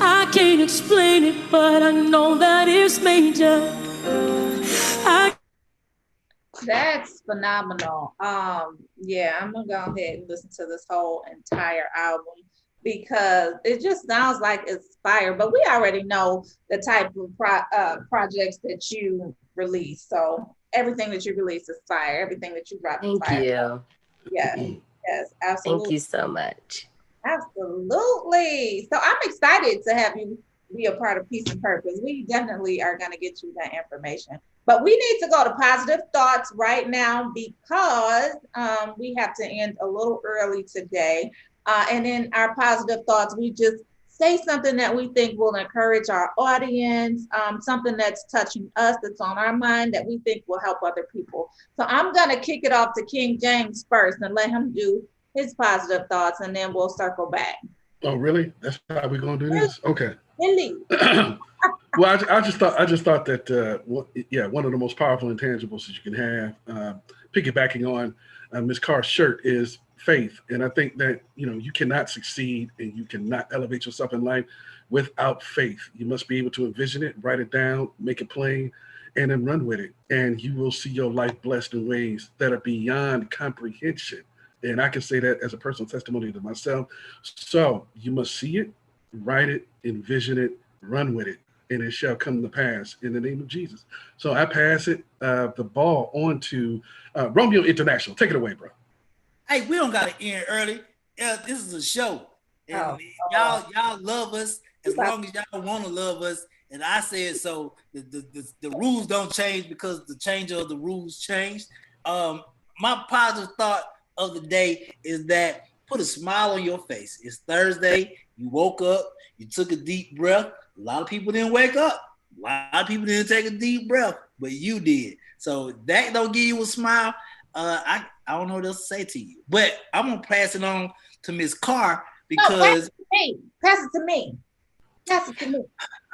I can't explain it, but I know that it's major. That's phenomenal. Yeah, I'm gonna go ahead and listen to this whole entire album because it just sounds like it's fire. But we already know the type of projects that you release. So everything that you release is fire. Everything that you drop is fire. Thank you. Yeah, yes, absolutely. Thank you so much. Absolutely. So I'm excited to have you be a part of Peace and Purpose. We definitely are going to get you that information. But we need to go to Positive Thoughts right now because we have to end a little early today. And in our Positive Thoughts, we just say something that we think will encourage our audience, something that's touching us, that's on our mind, that we think will help other people. So I'm going to kick it off to King James first and let him do his positive thoughts, and then we'll circle back. Oh, really? That's how we're gonna do this? Okay. Really? Well, I just thought that one of the most powerful intangibles that you can have, piggybacking on Ms. Carr's shirt, is faith. And I think that you cannot succeed and you cannot elevate yourself in life without faith. You must be able to envision it, write it down, make it plain, and then run with it. And you will see your life blessed in ways that are beyond comprehension. And I can say that as a personal testimony to myself. So you must see it, write it, envision it, run with it, and it shall come to pass in the name of Jesus. So I pass it, the ball on to Romeo International. Take it away, bro. Hey, we don't got to end early. This is a show. And y'all love us as long as y'all want to love us. And I said so. The rules don't change because the change of the rules changed. My positive thought of the day is that put a smile on your face. It's Thursday. You woke up. You took a deep breath. A lot of people didn't wake up. A lot of people didn't take a deep breath, but you did. So that don't give you a smile. I don't know what else to say to you. But I'm gonna pass it on to Ms. Carr because pass it to me. All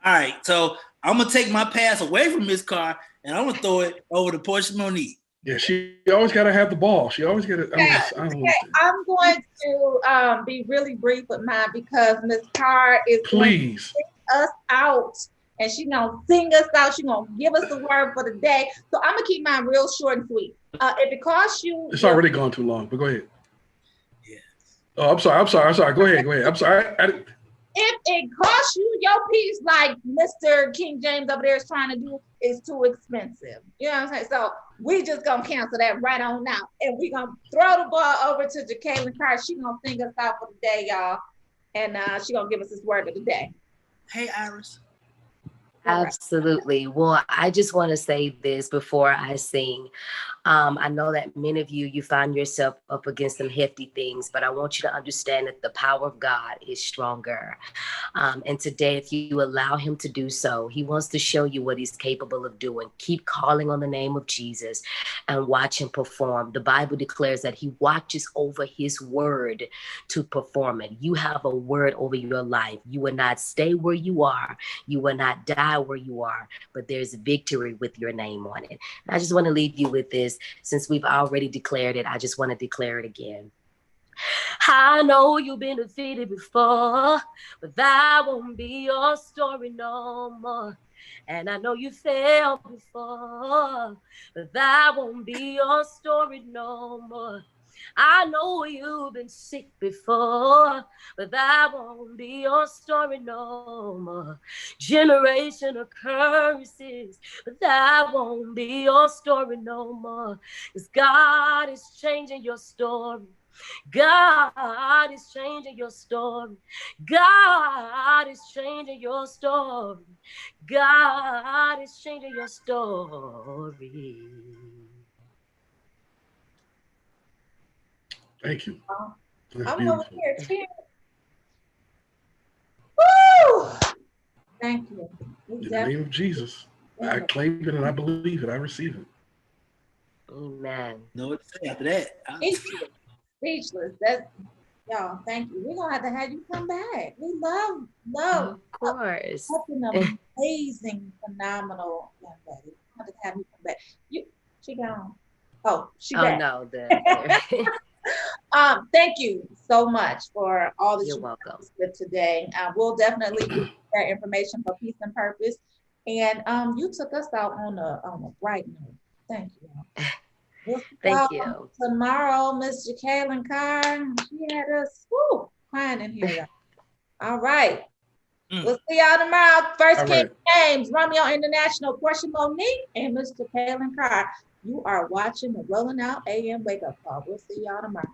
right, so I'm gonna take my pass away from Ms. Carr and I'm gonna throw it over to Portia Monique. Yeah, she always got to have the ball. She always got to. I'm going to be really brief with mine because Ms. Carr is going to sing us out, and she's gonna sing us out. She's gonna give us the word for the day. So I'm gonna keep mine real short and sweet. If it costs you, it's already gone too long. But go ahead. Yeah. Oh, I'm sorry. Go ahead. I'm sorry. If it costs you your piece, like Mr. King James over there is trying to do, is too expensive. You know what I'm saying? So we just gonna cancel that right on now. And we gonna throw the ball over to Jacqueline Carr. She gonna sing us out for the day, y'all. And she gonna give us this word of the day. Hey, Iris. Absolutely. Well, I just want to say this before I sing. I know that many of you find yourself up against some hefty things, but I want you to understand that the power of God is stronger. And today, if you allow him to do so, he wants to show you what he's capable of doing. Keep calling on the name of Jesus and watch him perform. The Bible declares that he watches over his word to perform it. You have a word over your life. You will not stay where you are. You will not die where you are, but there's victory with your name on it. And I just want to leave you with this. Since we've already declared it, I just want to declare it again. I know you've been defeated before, but that won't be your story no more. And I know you failed before, but that won't be your story no more. I know you've been sick before, but that won't be your story no more. Generation of curses, but that won't be your story no more. Because God is changing your story. God is changing your story. God is changing your story. God is changing your story. Thank you. That's I'm over beautiful. here cheering. Woo! Thank you. We In the definitely name of Jesus, I claim it and I believe it. I receive it. Amen. Know what to say after that. speechless. Speechless. That's y'all. Thank you. We're gonna have you come back. We love Of course. such an amazing, phenomenal young lady. We're gonna have you come back. She gone. Oh, she Oh back. no, Thank you so much for all that you're you welcome. with today. We'll definitely give that information for Peace and Purpose. And you took us out on a bright note. Thank you. We'll see Thank y'all you. tomorrow, Miss Jacqueline Carr. She had us crying in here, y'all. All right. We'll see y'all tomorrow. First All King right. James, Romeo International, Portia Monique, and Mr. Jacqueline Carr. You are watching the Rolling Out AM Wake Up Call. We'll see y'all tomorrow.